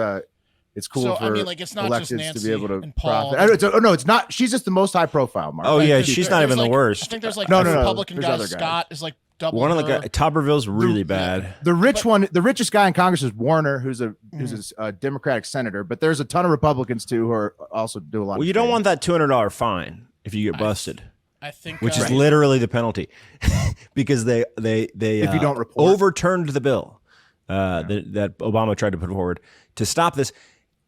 cool so, for I mean, like, it's not just electeds Nancy to be able to and Paul. profit? No, it's not. She's just the most high profile, Mark. Oh, yeah, she's not even the worst. I think there's like No, Republican there's guy, other guys. Scott, is like double One of the her. guys, Tuberville's really bad. The richest guy in Congress is Warner, who's a Democratic senator, but there's a ton of Republicans too who are also do a lot. Well, you don't want that $200 fine if you get busted. I think, which is literally the penalty, because they if you don't report, overturned the bill that Obama tried to put forward to stop this.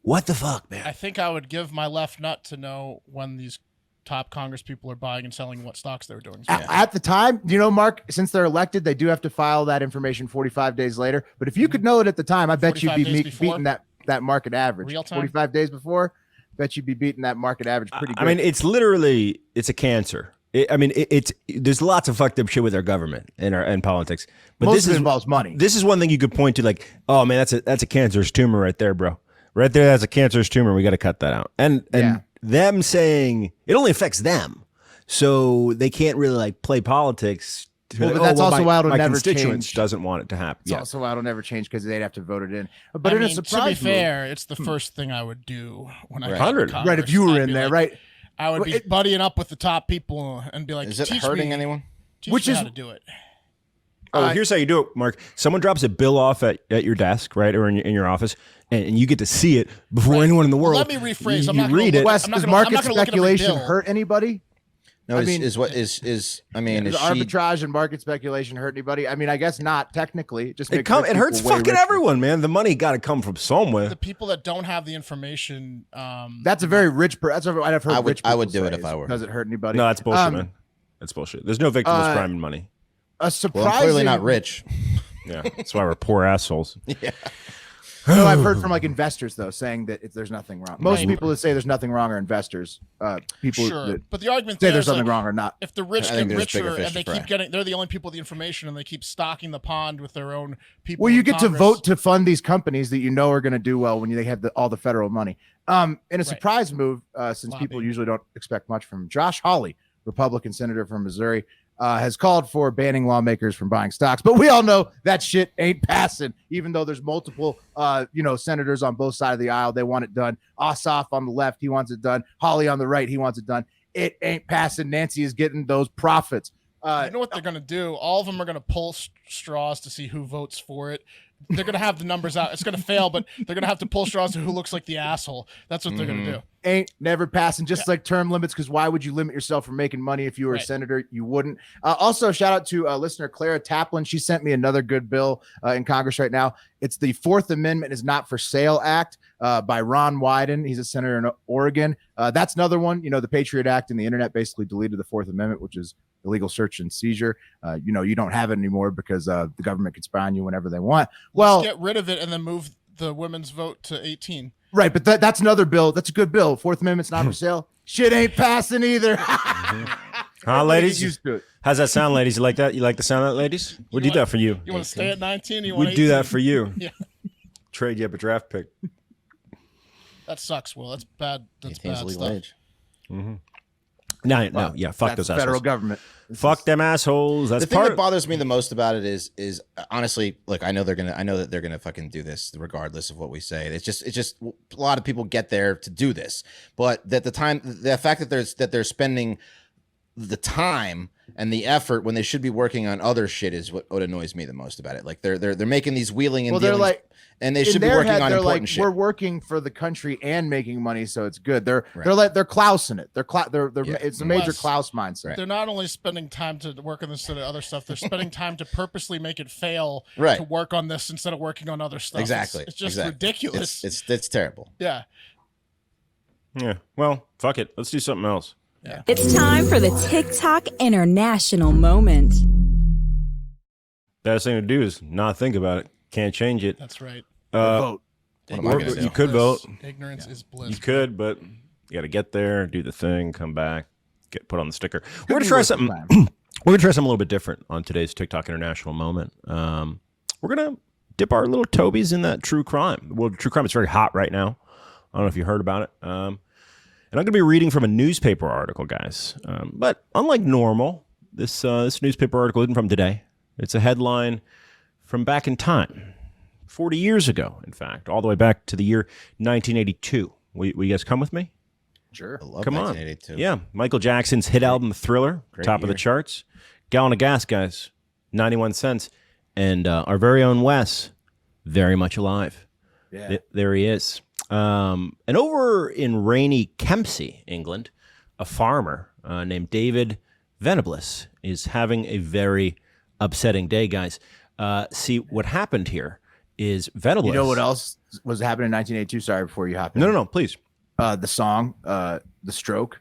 What the fuck, man? I think I would give my left nut to know when these top Congress people are buying and selling, what stocks they were doing. At the time, Mark, since they're elected, they do have to file that information 45 days later. But if you could know it at the time, I bet you'd be beating that market average. Real time? 45 days before, bet you'd be beating that market average pretty good. I mean, it's a cancer. There's lots of fucked up shit with our government and politics, but Most this of it involves money. This is one thing you could point to, like, oh man, that's a cancerous tumor right there, bro. Right there, that's a cancerous tumor. We got to cut that out. And them saying it only affects them, so they can't really like play politics. But that's also why it'll my never constituents change. Doesn't want it to happen. It's also why it'll never change because they'd have to vote it in. But in a surprise to be fair, it's the first thing I would do when I got to Congress. Right, if you were in there, right? I would be buddying up with the top people and be like, "Is it hurting anyone?" Teach me how to do it. Oh, here's how you do it, Mark. Someone drops a bill off at your desk, right, or in your office, and you get to see it before anyone in the world. Let me rephrase. You read it. Wes, does market speculation hurt anybody? No, is arbitrage and market speculation hurt anybody? I mean, I guess not technically. Just it hurts fucking everyone, man. The money got to come from somewhere. The people that don't have the information. That's a very rich. That's what I've heard. I would do it if I were. Does it hurt anybody? No, that's bullshit, man. That's bullshit. There's no victimless crime in money. A surprising. Well, I'm clearly not rich. Yeah, that's why we're poor assholes. Yeah. No, I've heard from like investors though saying that there's nothing wrong. Most Right. people that say there's nothing wrong are investors. People Sure, that but the argument say there there's is something like, wrong or not. if the rich I think get there's bigger richer fish and they to keep fry. getting, they're the only people with the information, and they keep stocking the pond with their own people. Well, you in get to Congress. vote to fund these companies that you know are going to do well when they have all the federal money. In a surprise move, since people Lobbying. usually don't expect much from Josh Hawley, Republican senator from Missouri, has called for banning lawmakers from buying stocks. But we all know that shit ain't passing, even though there's multiple, senators on both sides of the aisle. They want it done. Ossoff on the left, he wants it done. Hawley on the right, he wants it done. It ain't passing. Nancy is getting those profits. You know what they're going to do? All of them are going to pull straws to see who votes for it. They're going to have the numbers out. It's going to fail, but they're going to have to pull straws to who looks like the asshole. That's what they're going to do. Ain't never passing, just like term limits, because why would you limit yourself from making money if you were a Right. senator? You wouldn't. Also, shout out to listener Clara Taplin. She sent me another good bill in Congress right now. It's the Fourth Amendment is Not for Sale Act by Ron Wyden. He's a senator in Oregon. That's another one. The Patriot Act and the internet basically deleted the Fourth Amendment, which is illegal search and seizure. You don't have it anymore because the government can spy on you whenever they want. Well, Let's get rid of it and then move the women's vote to 18. right, but that's another bill. That's a good bill. Fourth Amendment's not for sale. Shit ain't passing either. Huh, ladies? Get used to it. How's that sound, ladies? You like that? You like the sound of that, ladies? We'd do want- that for you. You want to stay at 19? You want We'd do that 18? for you. Yeah. Trade you up a draft pick. That sucks, Will. That's bad. That's 18 is bad legal stuff. age. No, yeah, fuck That's those federal assholes. government. Fuck them assholes. That's The thing part. that bothers me the most about it is honestly, look, I know that they're gonna fucking do this regardless of what we say. It's just a lot of people get there to do this, but the fact that they're spending the time and the effort when they should be working on other shit is what annoys me the most about it. Like they're making these wheeling and Well, they're dealings, like, and they in should be their working head, on they're important like, shit. we're working for the country and making money, so it's good. They're Right. like they're Klausing it. Yeah. It's a major Wes, Klaus mindset. They're not only spending time to work on this instead of other stuff, they're spending time to purposely make it fail Right. to work on this instead of working on other stuff. Exactly. It's just Exactly. ridiculous. It's terrible. Yeah. Yeah. Well, fuck it. Let's do something else. It's time for the TikTok International Moment. Best thing to do is not think about it. Can't change it. That's right. Vote. What am I gonna do? You could vote. Ignorance is bliss. You could, but you got to get there, do the thing, come back, get put on the sticker. We're gonna be try worth the something. time. We're gonna try something a little bit different on today's TikTok International Moment. We're gonna dip our little tobies in that true crime. Well, true crime is very hot right now. I don't know if you heard about it. And I'm gonna be reading from a newspaper article, guys. But unlike normal, this newspaper article isn't from today. It's a headline from back in time. 40 years ago, in fact, all the way back to the year 1982. Will you guys come with me? Sure. I love Come on. 1982. Yeah. Michael Jackson's hit album, Thriller, Great top of the year. charts. Gallon of gas, guys, 91 cents. And our very own Wes, very much alive. Yeah. There he is. And over in rainy Kempsey, England, a farmer named David Venables is having a very upsetting day, guys. See, what happened here is Venables. You know what else was happening in 1982? Sorry, before you hop in. No, please. The song, The Stroke.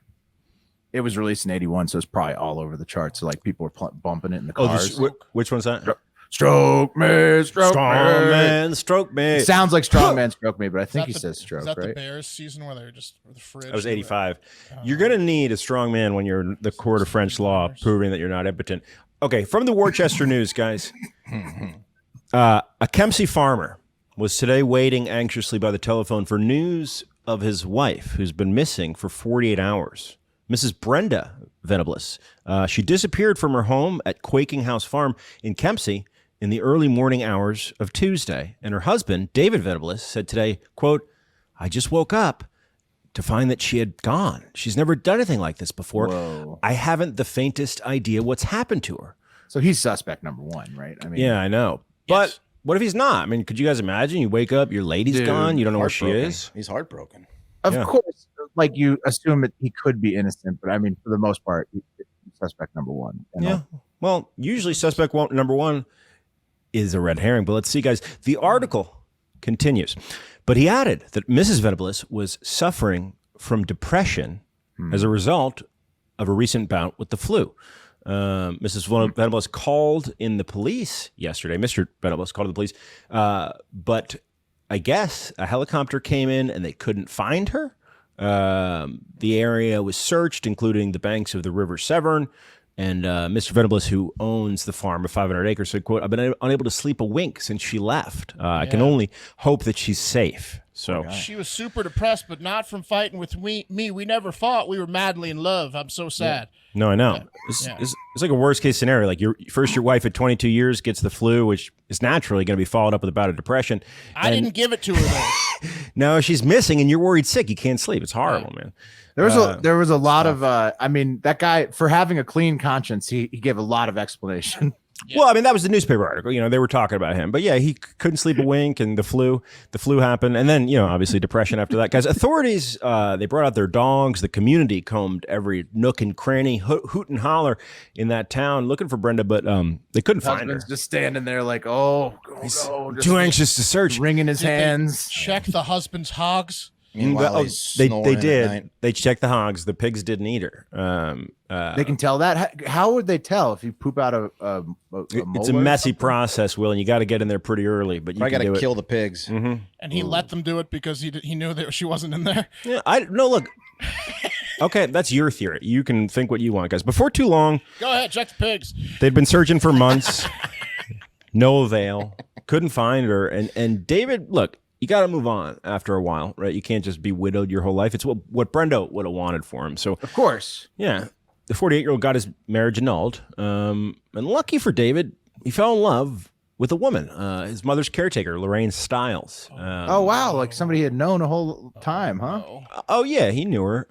It was released in 81, so it's probably all over the charts. So like people were bumping it in the cars. Which one's that? Stroke me, stroke Strong me. man, stroke me. It sounds like strong man stroke me, but I Is think that he the- says stroke, Is that the right? Bears season where they're just the fridge? That was 85. You're going to need a strong man when you're in the court of French law proving that you're not impotent. Okay, from the Worcester News, guys. A Kempsey farmer was today waiting anxiously by the telephone for news of his wife, who's been missing for 48 hours. Mrs. Brenda Venables. She disappeared from her home at Quaking House Farm in Kempsey in the early morning hours of Tuesday. And her husband, David Venables, said today, quote, "I just woke up to find that she had gone. She's never done anything like this before. Whoa. I haven't the faintest idea what's happened to her." So he's suspect number one, right? I mean, Yeah, I know. But Yes. what if he's not? I mean, could you guys imagine? You wake up, your lady's Dude, gone, you don't know where she Heartbroken. is. He's heartbroken. of Yeah. course, like you assume that he could be innocent, but I mean, for the most part, he's suspect number one. you know? Yeah. Well, usually suspect number one is a red herring. But let's see, guys. The article continues. But he added that Mrs. Venables was suffering from depression as a result of a recent bout with the flu. Mrs. Venables called in the police yesterday. Mr. Venables called the police, but I guess a helicopter came in and they couldn't find her. The area was searched, including the banks of the River Severn. And Mr. Venables, who owns the farm of 500 acres, said, quote, I've been unable to sleep a wink since she left. I can only hope that she's safe. So she was super depressed, but not from fighting with me. We never fought. We were madly in love. I'm so sad. No, I know. It's like a worst case scenario. Like your wife at 22 years gets the flu, which is naturally going to be followed up with a bout of depression. I didn't give it to her though. No, she's missing, and you're worried sick. You can't sleep. It's horrible, man. There was a lot of I mean, that guy, for having a clean conscience, he gave a lot of explanation. Yeah. Well, I mean, that was the newspaper article. You know, they were talking about him. But yeah, he couldn't sleep a wink, and the flu happened. And then, you know, obviously depression after that. Guys, authorities, they brought out their dogs. The community combed every nook and cranny, hoot and holler in that town looking for Brenda, but they couldn't find her. Just standing there like, Too anxious to search. Wringing his hands. Check the husband's hogs. Meanwhile, they did. They checked the hogs. The pigs didn't eat her. They can tell that. How would they tell if you poop out a it's a messy process, Will, and you got to get in there pretty early. But you got to kill the pigs. Mm-hmm. And he let them do it because he knew that she wasn't in there. Yeah, look. Okay, that's your theory. You can think what you want, guys. Before too long, go ahead, check the pigs. They'd been searching for months. No avail. Couldn't find her. And David, look. You got to move on after a while, right? You can't just be widowed your whole life. It's what Brenda would have wanted for him. So, of course, yeah, the 48-year-old got his marriage annulled. And lucky for David, he fell in love with a woman, his mother's caretaker, Lorraine Stiles. Oh wow, like somebody he had known a whole time, huh? Oh yeah, he knew her.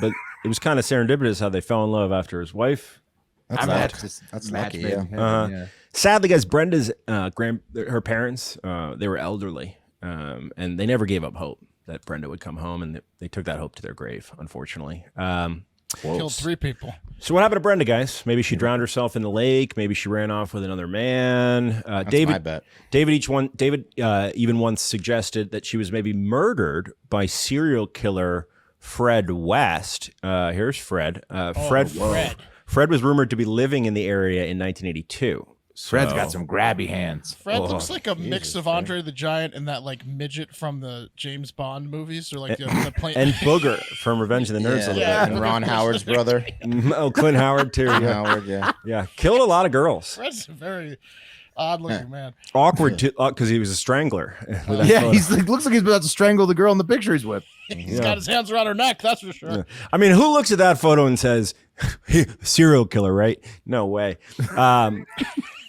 But it was kind of serendipitous how they fell in love after his wife. That's lucky. Yeah. Sadly, guys, Brenda's her parents, they were elderly. And they never gave up hope that Brenda would come home, and they took that hope to their grave, unfortunately. Killed 3 people. So what happened to Brenda, guys? Maybe she drowned herself in the lake. Maybe she ran off with another man. That's David, my bet. David even once suggested that she was maybe murdered by serial killer Fred West. Here's Fred. Fred was rumored to be living in the area in 1982. Fred's got some grabby hands. Fred looks like a mix of Andre the Giant and that like midget from the James Bond movies, or like the plane. And Booger from Revenge of the Nerds. And Ron Howard's brother. Oh, Clint Howard too. Howard, yeah. Killed a lot of girls. Fred's a very odd-looking man. Awkward too, because he was a strangler. He looks like he's about to strangle the girl in the picture he's with. He's got his hands around her neck, that's for sure. Yeah. I mean, who looks at that photo and says, serial killer, right? No way.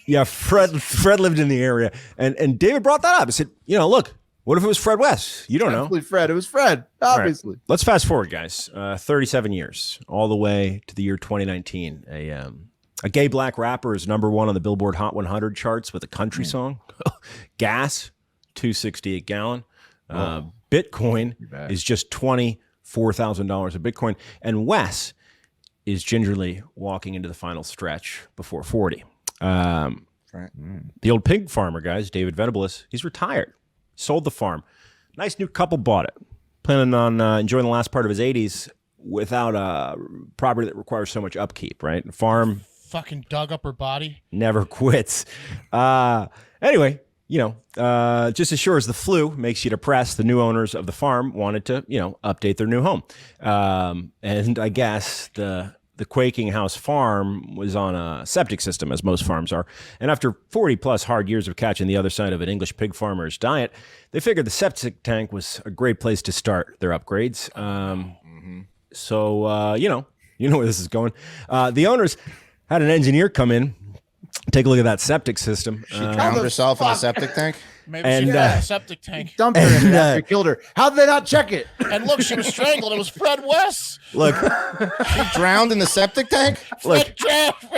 Yeah, Fred lived in the area, and David brought that up. He said, look, what if it was Fred West? You don't know. Fred. It was Fred, obviously. Right. Let's fast forward, guys. 37 years, all the way to the year 2019. A gay black rapper is number 1 on the Billboard Hot 100 charts with a country song. Gas, $2.60 a gallon. Bitcoin is just $24,000 a Bitcoin. And Wes is gingerly walking into the final stretch before 40. The old pig farmer, guys, David Venables, he's retired. Sold the farm. Nice new couple bought it. Planning on enjoying the last part of his 80s without a property that requires so much upkeep, right? Farm. Fucking dug up her body. Never quits. Anyway, just as sure as the flu makes you depressed, the new owners of the farm wanted to, update their new home. And I guess the Quaking House farm was on a septic system, as most farms are. And after 40 plus hard years of catching the other side of an English pig farmer's diet, they figured the septic tank was a great place to start their upgrades. So, you know where this is going. The owners had an engineer come in, take a look at that septic system. She drowned herself in a septic tank? Maybe she got a septic tank. Dumped her in it after he killed her. How did they not check it? And look, she was strangled. It was Fred West. Look. She drowned in the septic tank? Fred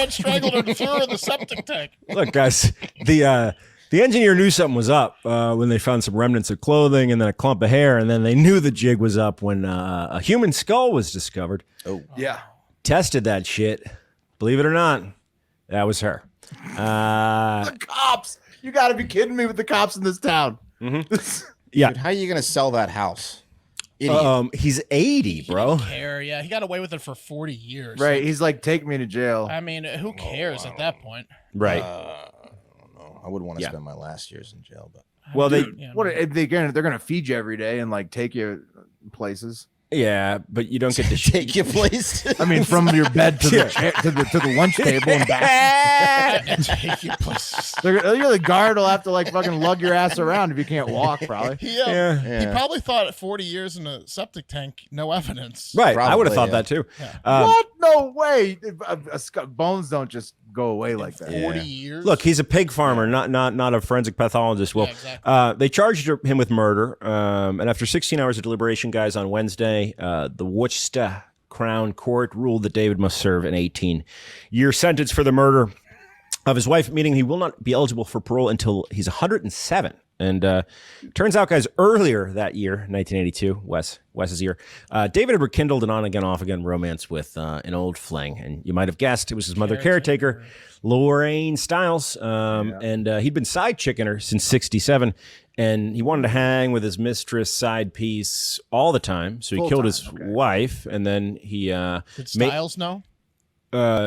strangled her and threw her in the septic tank. Look, guys, the engineer knew something was up when they found some remnants of clothing and then a clump of hair, and then they knew the jig was up when a human skull was discovered. Oh. Yeah. Tested that shit. Believe it or not, that was her. The cops. You got to be kidding me with the cops in this town. Mm-hmm. Yeah. Dude, how are you going to sell that house? Idiot. He's 80, bro. He didn't care. Yeah, he got away with it for 40 years. Right. He's like, take me to jail. I mean, who cares at that point? Right. I don't know. I wouldn't want to spend my last years in jail, but Well, Yeah, What are they gonna? They're gonna feed you every day and like take you places. yeah, but you don't get to Take your place. I mean, from your bed to the chair, to the lunch table and back. and take you places. The guard will have to like fucking lug your ass around if you can't walk. Probably. He Yeah. probably thought at 40 years in a septic tank, no evidence. Right, I would have Probably, thought yeah. that too. What? No way. Bones don't just go away like that. 40 years. Look, he's a pig farmer, not a forensic pathologist. Well, Yeah, exactly. they charged him with murder, and after 16 hours of deliberation, guys, on Wednesday, the Worcester Crown Court ruled that David must serve an 18-year sentence for the murder of his wife, meaning he will not be eligible for parole until he's 107. And turns out, guys, earlier that year, 1982, Wes's year, David had rekindled an on-again, off-again romance with an old fling. And you might have guessed it was his mother caretaker, Lorraine Stiles. And he'd been side-chicking her since 67. And he wanted to hang with his mistress side piece all the time. So he killed his wife. And then he... Did Styles know?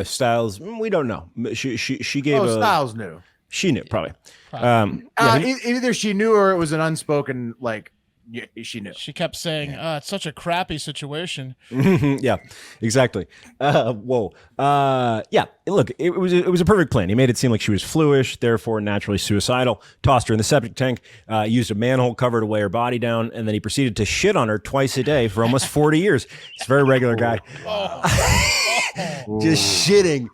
Stiles, we don't know. She gave Styles knew. She knew, probably. Either she knew or it was an unspoken, like, she knew. She kept saying, it's such a crappy situation. Yeah, exactly. Whoa. Yeah, look, it was a perfect plan. He made it seem like she was fluish, therefore naturally suicidal, tossed her in the septic tank, used a manhole cover to weigh her body down, and then he proceeded to shit on her twice a day for almost 40 years. He's a very regular guy. Just shitting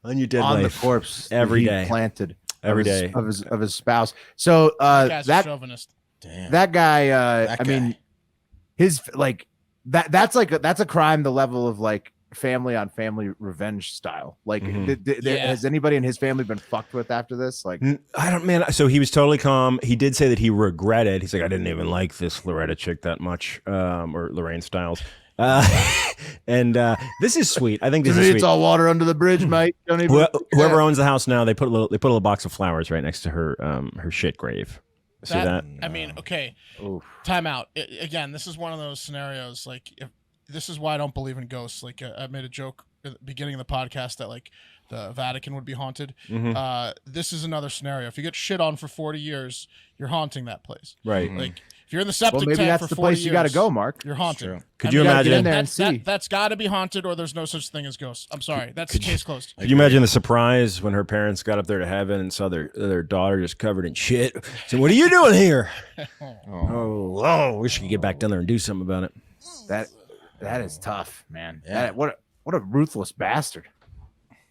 on your dead On wife. the corpse every he day. planted Every of his, day. of his spouse. So Guy's a that chauvinist. Damn. that guy, That I mean, guy. his like that's a crime the level of like family on family revenge style. Like, has anybody in his family been fucked with after this? Like, I don't, man. So he was totally calm. He did say that he regretted. He's like, I didn't even like this Loretta chick that much, or Lorraine Stiles. And this is sweet. I think this is it's sweet. all water under the bridge, mate. Don't even. Whoever owns the house now, they put a little box of flowers right next to her shit grave. See that? I mean, okay. Time out. Again, this is one of those scenarios. Like, if this is why I don't believe in ghosts. Like, I made a joke at the beginning of the podcast that like the Vatican would be haunted. This is another scenario. If you get shit on for 40 years, you're haunting that place. Right. Like, if you're in the septic maybe tank that's for the 40 place you got to years, go, Mark. You're haunted. Could you imagine? Get in there and see. That's got to be haunted, or there's no such thing as ghosts. I'm sorry. That's case closed. Could you imagine the surprise when her parents got up there to heaven and saw their daughter just covered in shit? So, what are you doing here? We should get back down there and do something about it. That is tough, man. Yeah. What a ruthless bastard.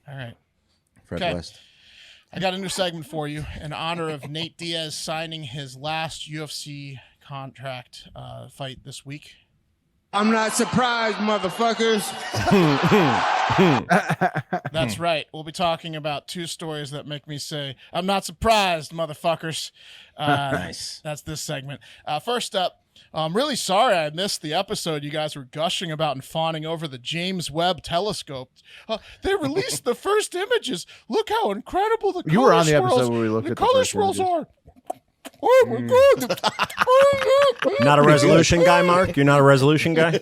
All right. Fred Okay. West. I got a new segment for you in honor of Nate Diaz signing his last UFC contract fight this week. I'm not surprised, motherfuckers. That's right. We'll be talking about two stories that make me say, I'm not surprised, motherfuckers. Nice. That's this segment. First up, I'm really sorry I missed the episode you guys were gushing about and fawning over the James Webb Telescope. They released the first images. Look how incredible the You were on the color swirls- episode where we looked the at the color first swirls images. are. Oh my god! Not a resolution guy, Mark? You're not a resolution guy?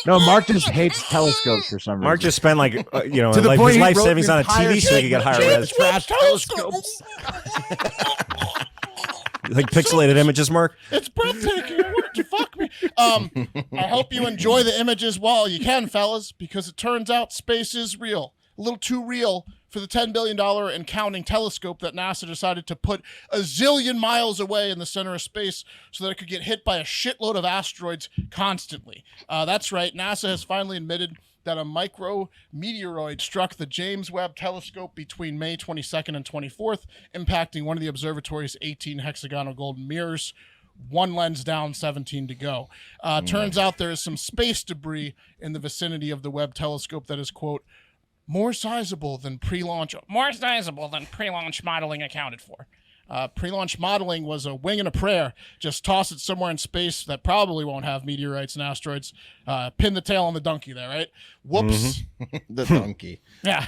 No, Mark just hates telescopes for some reason. Mark just spent like, To the point his he life wrote savings an on a entire TV so he could get higher James res. Webb Telescopes. Like pixelated images, Mark? It's breathtaking. I wanted to fuck me. I hope you enjoy the images while you can, fellas, because it turns out space is real. A little too real for the $10 billion and counting telescope that NASA decided to put a zillion miles away in the center of space so that it could get hit by a shitload of asteroids constantly. That's right. NASA has finally admitted that a micrometeoroid struck the James Webb Telescope between May 22nd and 24th, impacting one of the observatory's 18 hexagonal golden mirrors. One lens down, 17 to go. Turns out there is some space debris in the vicinity of the Webb Telescope that is, quote, more sizable than pre-launch modeling accounted for. Pre-launch modeling was a wing and a prayer. Just toss it somewhere in space that probably won't have meteorites and asteroids. Pin the tail on the donkey there, right? Whoops. The donkey. Yeah.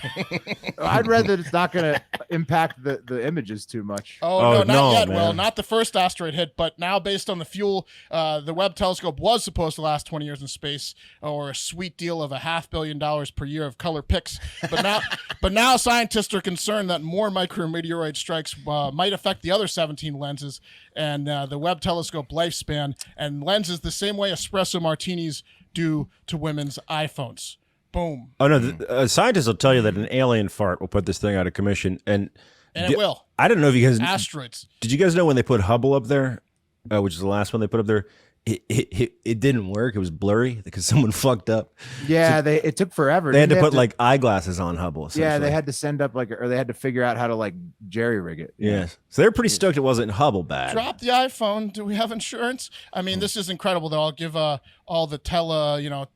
I'd read that it's not going to impact the images too much. Oh, no, not yet. man. Well, not the first asteroid hit, but now based on the fuel, the Webb Telescope was supposed to last 20 years in space, or a sweet deal of $500 million per year of color pics. But now scientists are concerned that more micrometeoroid strikes might affect affect the other 17 lenses and the Webb Telescope lifespan and lenses the same way espresso martinis do to women's iPhones. Boom. Oh no, scientists will tell you that an alien fart will put this thing out of commission, and it will. I don't know if you guys asteroids. Did you guys know when they put Hubble up there, which is the last one they put up there? It didn't work. It was blurry because someone fucked up. Yeah, it took forever. They had to put like eyeglasses on Hubble. Yeah, they had to send up or they had to figure out how to like jerry rig it. Yeah, so they're pretty stoked it wasn't Hubble bad. Drop the iPhone. Do we have insurance? I mean, this is incredible. Though I'll give all the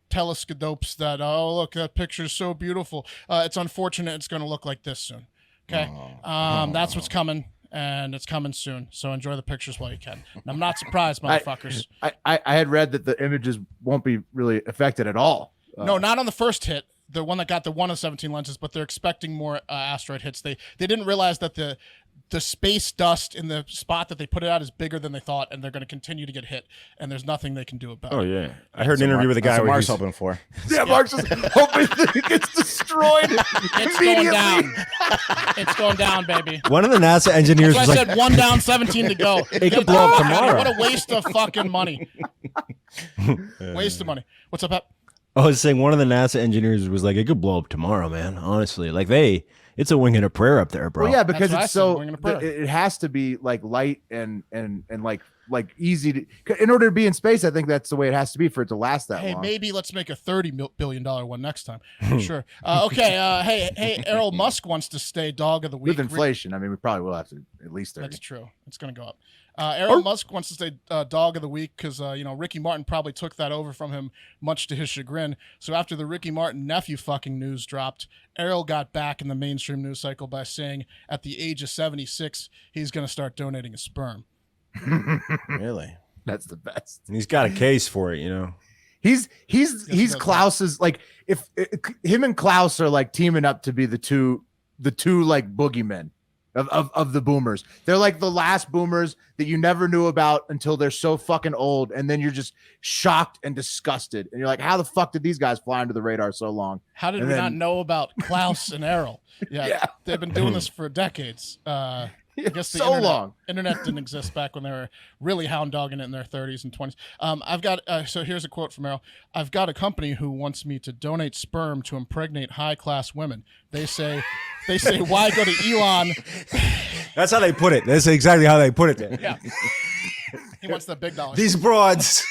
telescopes that look, that picture's so beautiful. It's unfortunate it's going to look like this soon. Okay, that's what's coming. And it's coming soon, so enjoy the pictures while you can. And I'm not surprised, motherfuckers. I had read that the images won't be really affected at all. No, not on the first hit, the one that got the 1 of 17 lenses, but they're expecting more asteroid hits. They didn't realize that the space dust in the spot that they put it out is bigger than they thought, and they're going to continue to get hit, and there's nothing they can do about it. Oh, yeah. I heard an interview with a guy where where Mark's hoping for. Yeah, Mark's just hoping that it gets destroyed It's immediately. going down. It's going down, baby. One of the NASA engineers That's was why I like, said 1 down, 17 to go. it could blow up tomorrow. What a waste of fucking money. Waste of money. What's up, Pep? I was saying one of the NASA engineers was like, it could blow up tomorrow, man. Honestly, like it's a wing and a prayer up there, bro. Well, yeah, because That's it's what I said, so wing and a prayer. it has to be like light and like easy to. In order to be in space, I think that's the way it has to be for it to last that Hey, long. maybe let's make a $30 billion one next time. Sure. Okay. Hey, Errol Musk wants to stay dog of the week. With inflation, I mean, we probably will have to at least 30. That's true. It's going to go up. Errol Musk wants to stay dog of the week because, Ricky Martin probably took that over from him, much to his chagrin. So after the Ricky Martin nephew fucking news dropped, Errol got back in the mainstream news cycle by saying at the age of 76, he's going to start donating his sperm. Really? That's the best. And he's got a case for it, you know. He's does. Klaus's like if him and Klaus are like teaming up to be the two like boogeymen of the boomers. They're like the last boomers that you never knew about until they're so fucking old, and then you're just shocked and disgusted, and you're like, how the fuck did these guys fly under the radar so long? How did And we then- not know about Klaus and Errol? Yeah. They've been doing this for decades. I guess the internet didn't exist back when they were really hound dogging it in their 30s and 20s. I've got so here's a quote from Errol. I've got a company who wants me to donate sperm to impregnate high-class women. They say why go to Elon? That's how they put it. That's exactly how they put it there. Yeah. He wants the big dollars. These broads.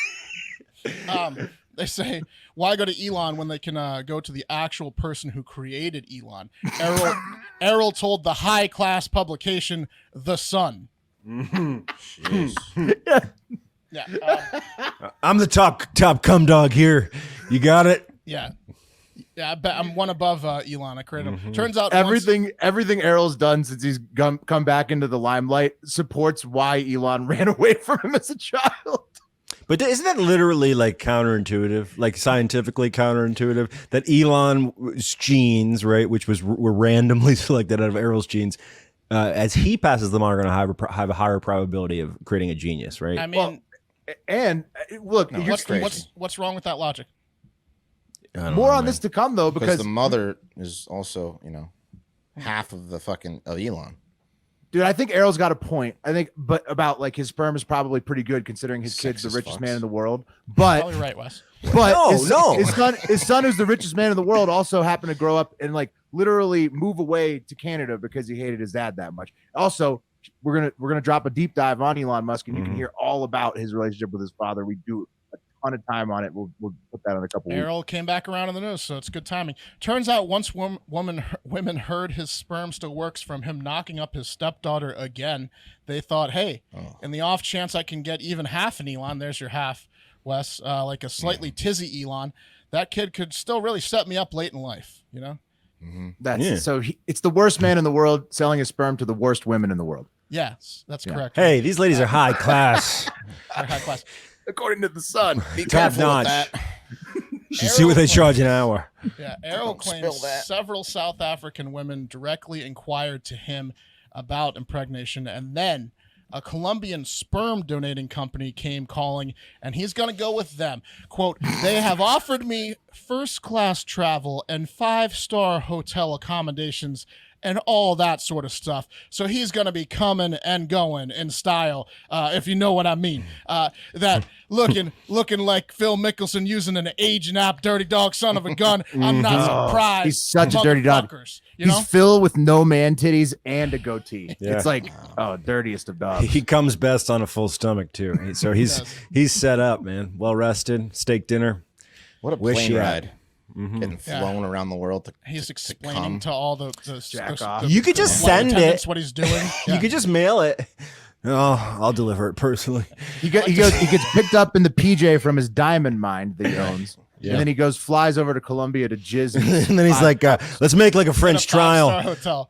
They say, why go to Elon when they can go to the actual person who created Elon? Errol told the high-class publication, The Sun. Yeah. I'm the top cum dog here. You got it? Yeah. Yeah, I bet I'm one above Elon. I created him. Turns out Everything Errol's done since he's come back into the limelight supports why Elon ran away from him as a child. But isn't that literally like counterintuitive, like scientifically counterintuitive, that Elon's genes, right, which were randomly selected out of Errol's genes, as he passes them on, are going to have a higher probability of creating a genius, right? I mean, and look, what's wrong with that logic? More on this to come though, Because because the mother is also, half of the of Elon. dude, I think Errol's got a point. I think, but about like his sperm is probably pretty good considering his kid's the Sexist richest fucks. man in the world. But Probably right, Wes. But No. his son, who's the richest man in the world, also happened to grow up and like literally move away to Canada because he hated his dad that much. Also, we're gonna drop a deep dive on Elon Musk, and you can hear all about his relationship with his father. We do a ton of time on it. We'll put that in a couple weeks. Errol came back around in the news, so it's good timing. Turns out once women heard his sperm still works from him knocking up his stepdaughter again, they thought, hey, in the off chance I can get even half an Elon, there's your half, Wes, like a slightly tizzy Elon, that kid could still really set me up late in life, you know? It's the worst man in the world selling his sperm to the worst women in the world. Yes, that's correct. Hey, these ladies are high class. They're high class. According to the Sun. Be Top careful with notch. that. You should see what they charge an hour. Yeah, Errol claims several South African women directly inquired to him about impregnation, and then a Colombian sperm donating company came calling, and he's going to go with them. Quote, they have offered me first-class travel and 5-star hotel accommodations and all that sort of stuff. So he's going to be coming and going in style, if you know what I mean. That looking like Phil Mickelson using an aging app, dirty dog, son of a gun. I'm not surprised. He's such a dirty dog. He's Phil with no man titties and a goatee. Yeah. It's like, dirtiest of dogs. He comes best on a full stomach too. So he's set up, man. Well rested, steak dinner. What a plane ride. Getting flown around the world. He's explaining to all the you could just send it. What he's doing. You could just mail it. Oh, I'll deliver it personally. He gets picked up in the PJ from his diamond mine that he owns. Yeah. And then he flies over to Colombia to jizz. And then he's like, let's make like a French trial. Hotel.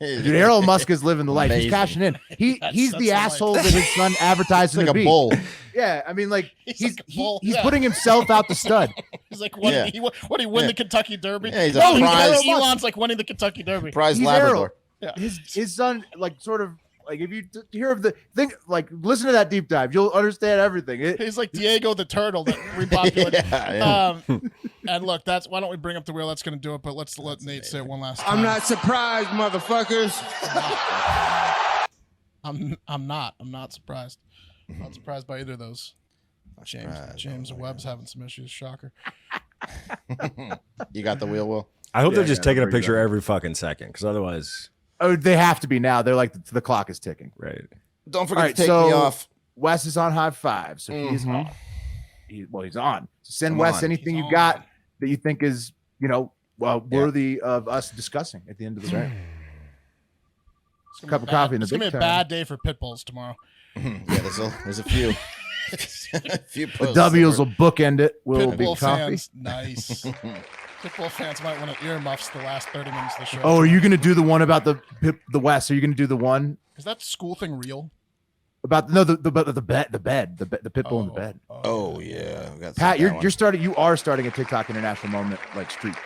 Dude, Errol Musk is living the life. Amazing. He's cashing in. He's the asshole that his son advertised like to a be. bull. Yeah, I mean, like he's like putting himself out the stud. He's like, what he win the Kentucky Derby? Yeah, he's a prize. Elon's like winning the Kentucky Derby. Prize Labrador. Yeah. His son, like, sort of. Like, if you hear of the thing, like, listen to that deep dive, you'll understand everything. He's like Diego the turtle that repopulated. And look, why don't we bring up the wheel? That's going to do it. But let's let Nate say it one last time. I'm not surprised, motherfuckers. I'm not surprised. I'm not surprised by either of those. James Webb's having some issues. Shocker. You got the wheel, Will? I hope they're just taking a picture every fucking second, because otherwise. Oh, they have to be now. They're like the clock is ticking. Right. Don't forget to take me off. Wes is on high five, so he's on. He's on. So send Wes anything you got that you think is worthy of us discussing at the end of the day. A cup of coffee in the big time. It's gonna be a bad day for pit bulls tomorrow. There's a few. The W's will bookend it. Will be coffee. Fans, nice. Pitbull fans might want to earmuffs the last 30 minutes of the show. Oh, are you going to do the one about the West? Are you going to do the one? Is that school thing real? About the pit bull in the bed. Oh yeah, we got Pat, you are starting a TikTok international moment like streak.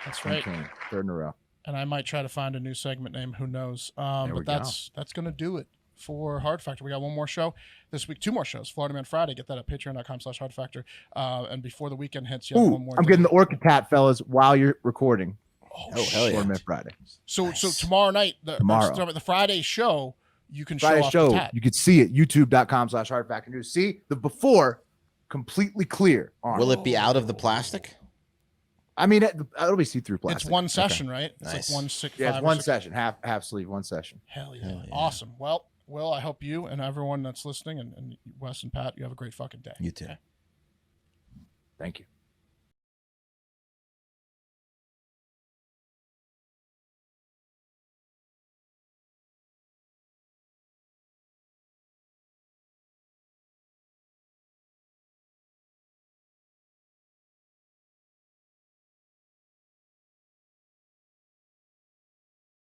That's right. Third in a row. And I might try to find a new segment name. Who knows? But that's going to do it for Hard Factor. We got one more show this week, 2 more shows. Florida Man Friday. Get that at patreon.com/Hard Factor. And before the weekend hits, you have one more. I'm getting the Orca Tat, fellas, while you're recording. Oh hell yeah! Florida Man Friday. So tomorrow night, the Friday show, you can Friday show off the tat. You can see it. YouTube.com/Hard Factor News. See the before, completely clear. Will it be out of the plastic? I mean, it'll be see-through plastic. It's one session, right? It's nice. like 1 6. Yeah, it's one session, half sleeve, one session. Hell yeah. Awesome. Well, Will, I hope you and everyone that's listening, and Wes and Pat, you have a great fucking day. You too. Okay? Thank you.